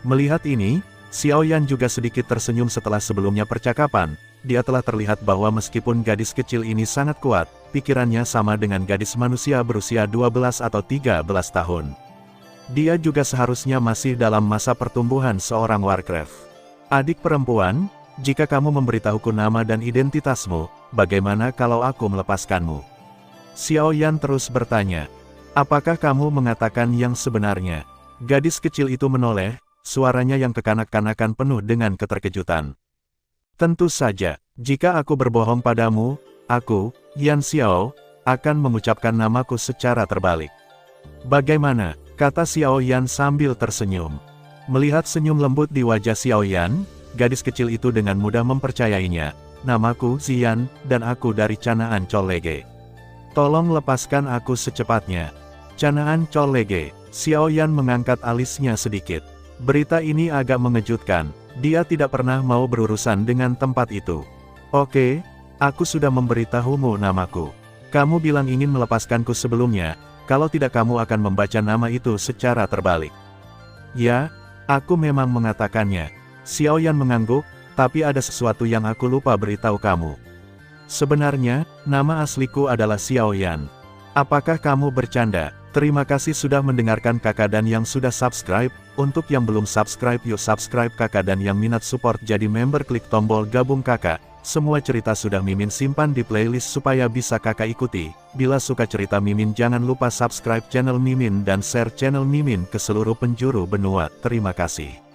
Melihat ini, Xiao Yan juga sedikit tersenyum setelah sebelumnya percakapan. Dia telah terlihat bahwa meskipun gadis kecil ini sangat kuat, pikirannya sama dengan gadis manusia berusia 12 atau 13 tahun. Dia juga seharusnya masih dalam masa pertumbuhan seorang Warcraft. Adik perempuan, jika kamu memberitahuku nama dan identitasmu, bagaimana kalau aku melepaskanmu? Xiao Yan terus bertanya. Apakah kamu mengatakan yang sebenarnya? Gadis kecil itu menoleh, suaranya yang kekanak-kanakan penuh dengan keterkejutan. Tentu saja, jika aku berbohong padamu, aku, Yan Xiao, akan mengucapkan namaku secara terbalik. Bagaimana? Kata Xiao Yan sambil tersenyum. Melihat senyum lembut di wajah Xiao Yan, gadis kecil itu dengan mudah mempercayainya. Namaku Xian, dan aku dari Canaan Colege. Tolong lepaskan aku secepatnya. Canaan Colege. Xiao Yan mengangkat alisnya sedikit. Berita ini agak mengejutkan. Dia tidak pernah mau berurusan dengan tempat itu. Oke, aku sudah memberitahumu namaku. Kamu bilang ingin melepaskanku sebelumnya, kalau tidak kamu akan membaca nama itu secara terbalik. Ya, aku memang mengatakannya. Xiao Yan mengangguk, tapi ada sesuatu yang aku lupa beritahu kamu. Sebenarnya, nama asliku adalah Xiao Yan. Apakah kamu bercanda? Terima kasih sudah mendengarkan kakak dan yang sudah subscribe. Untuk yang belum subscribe yuk subscribe kakak dan yang minat support jadi member klik tombol gabung kakak. Semua cerita sudah Mimin simpan di playlist supaya bisa kakak ikuti. Bila suka cerita Mimin jangan lupa subscribe channel Mimin dan share channel Mimin ke seluruh penjuru benua. Terima kasih.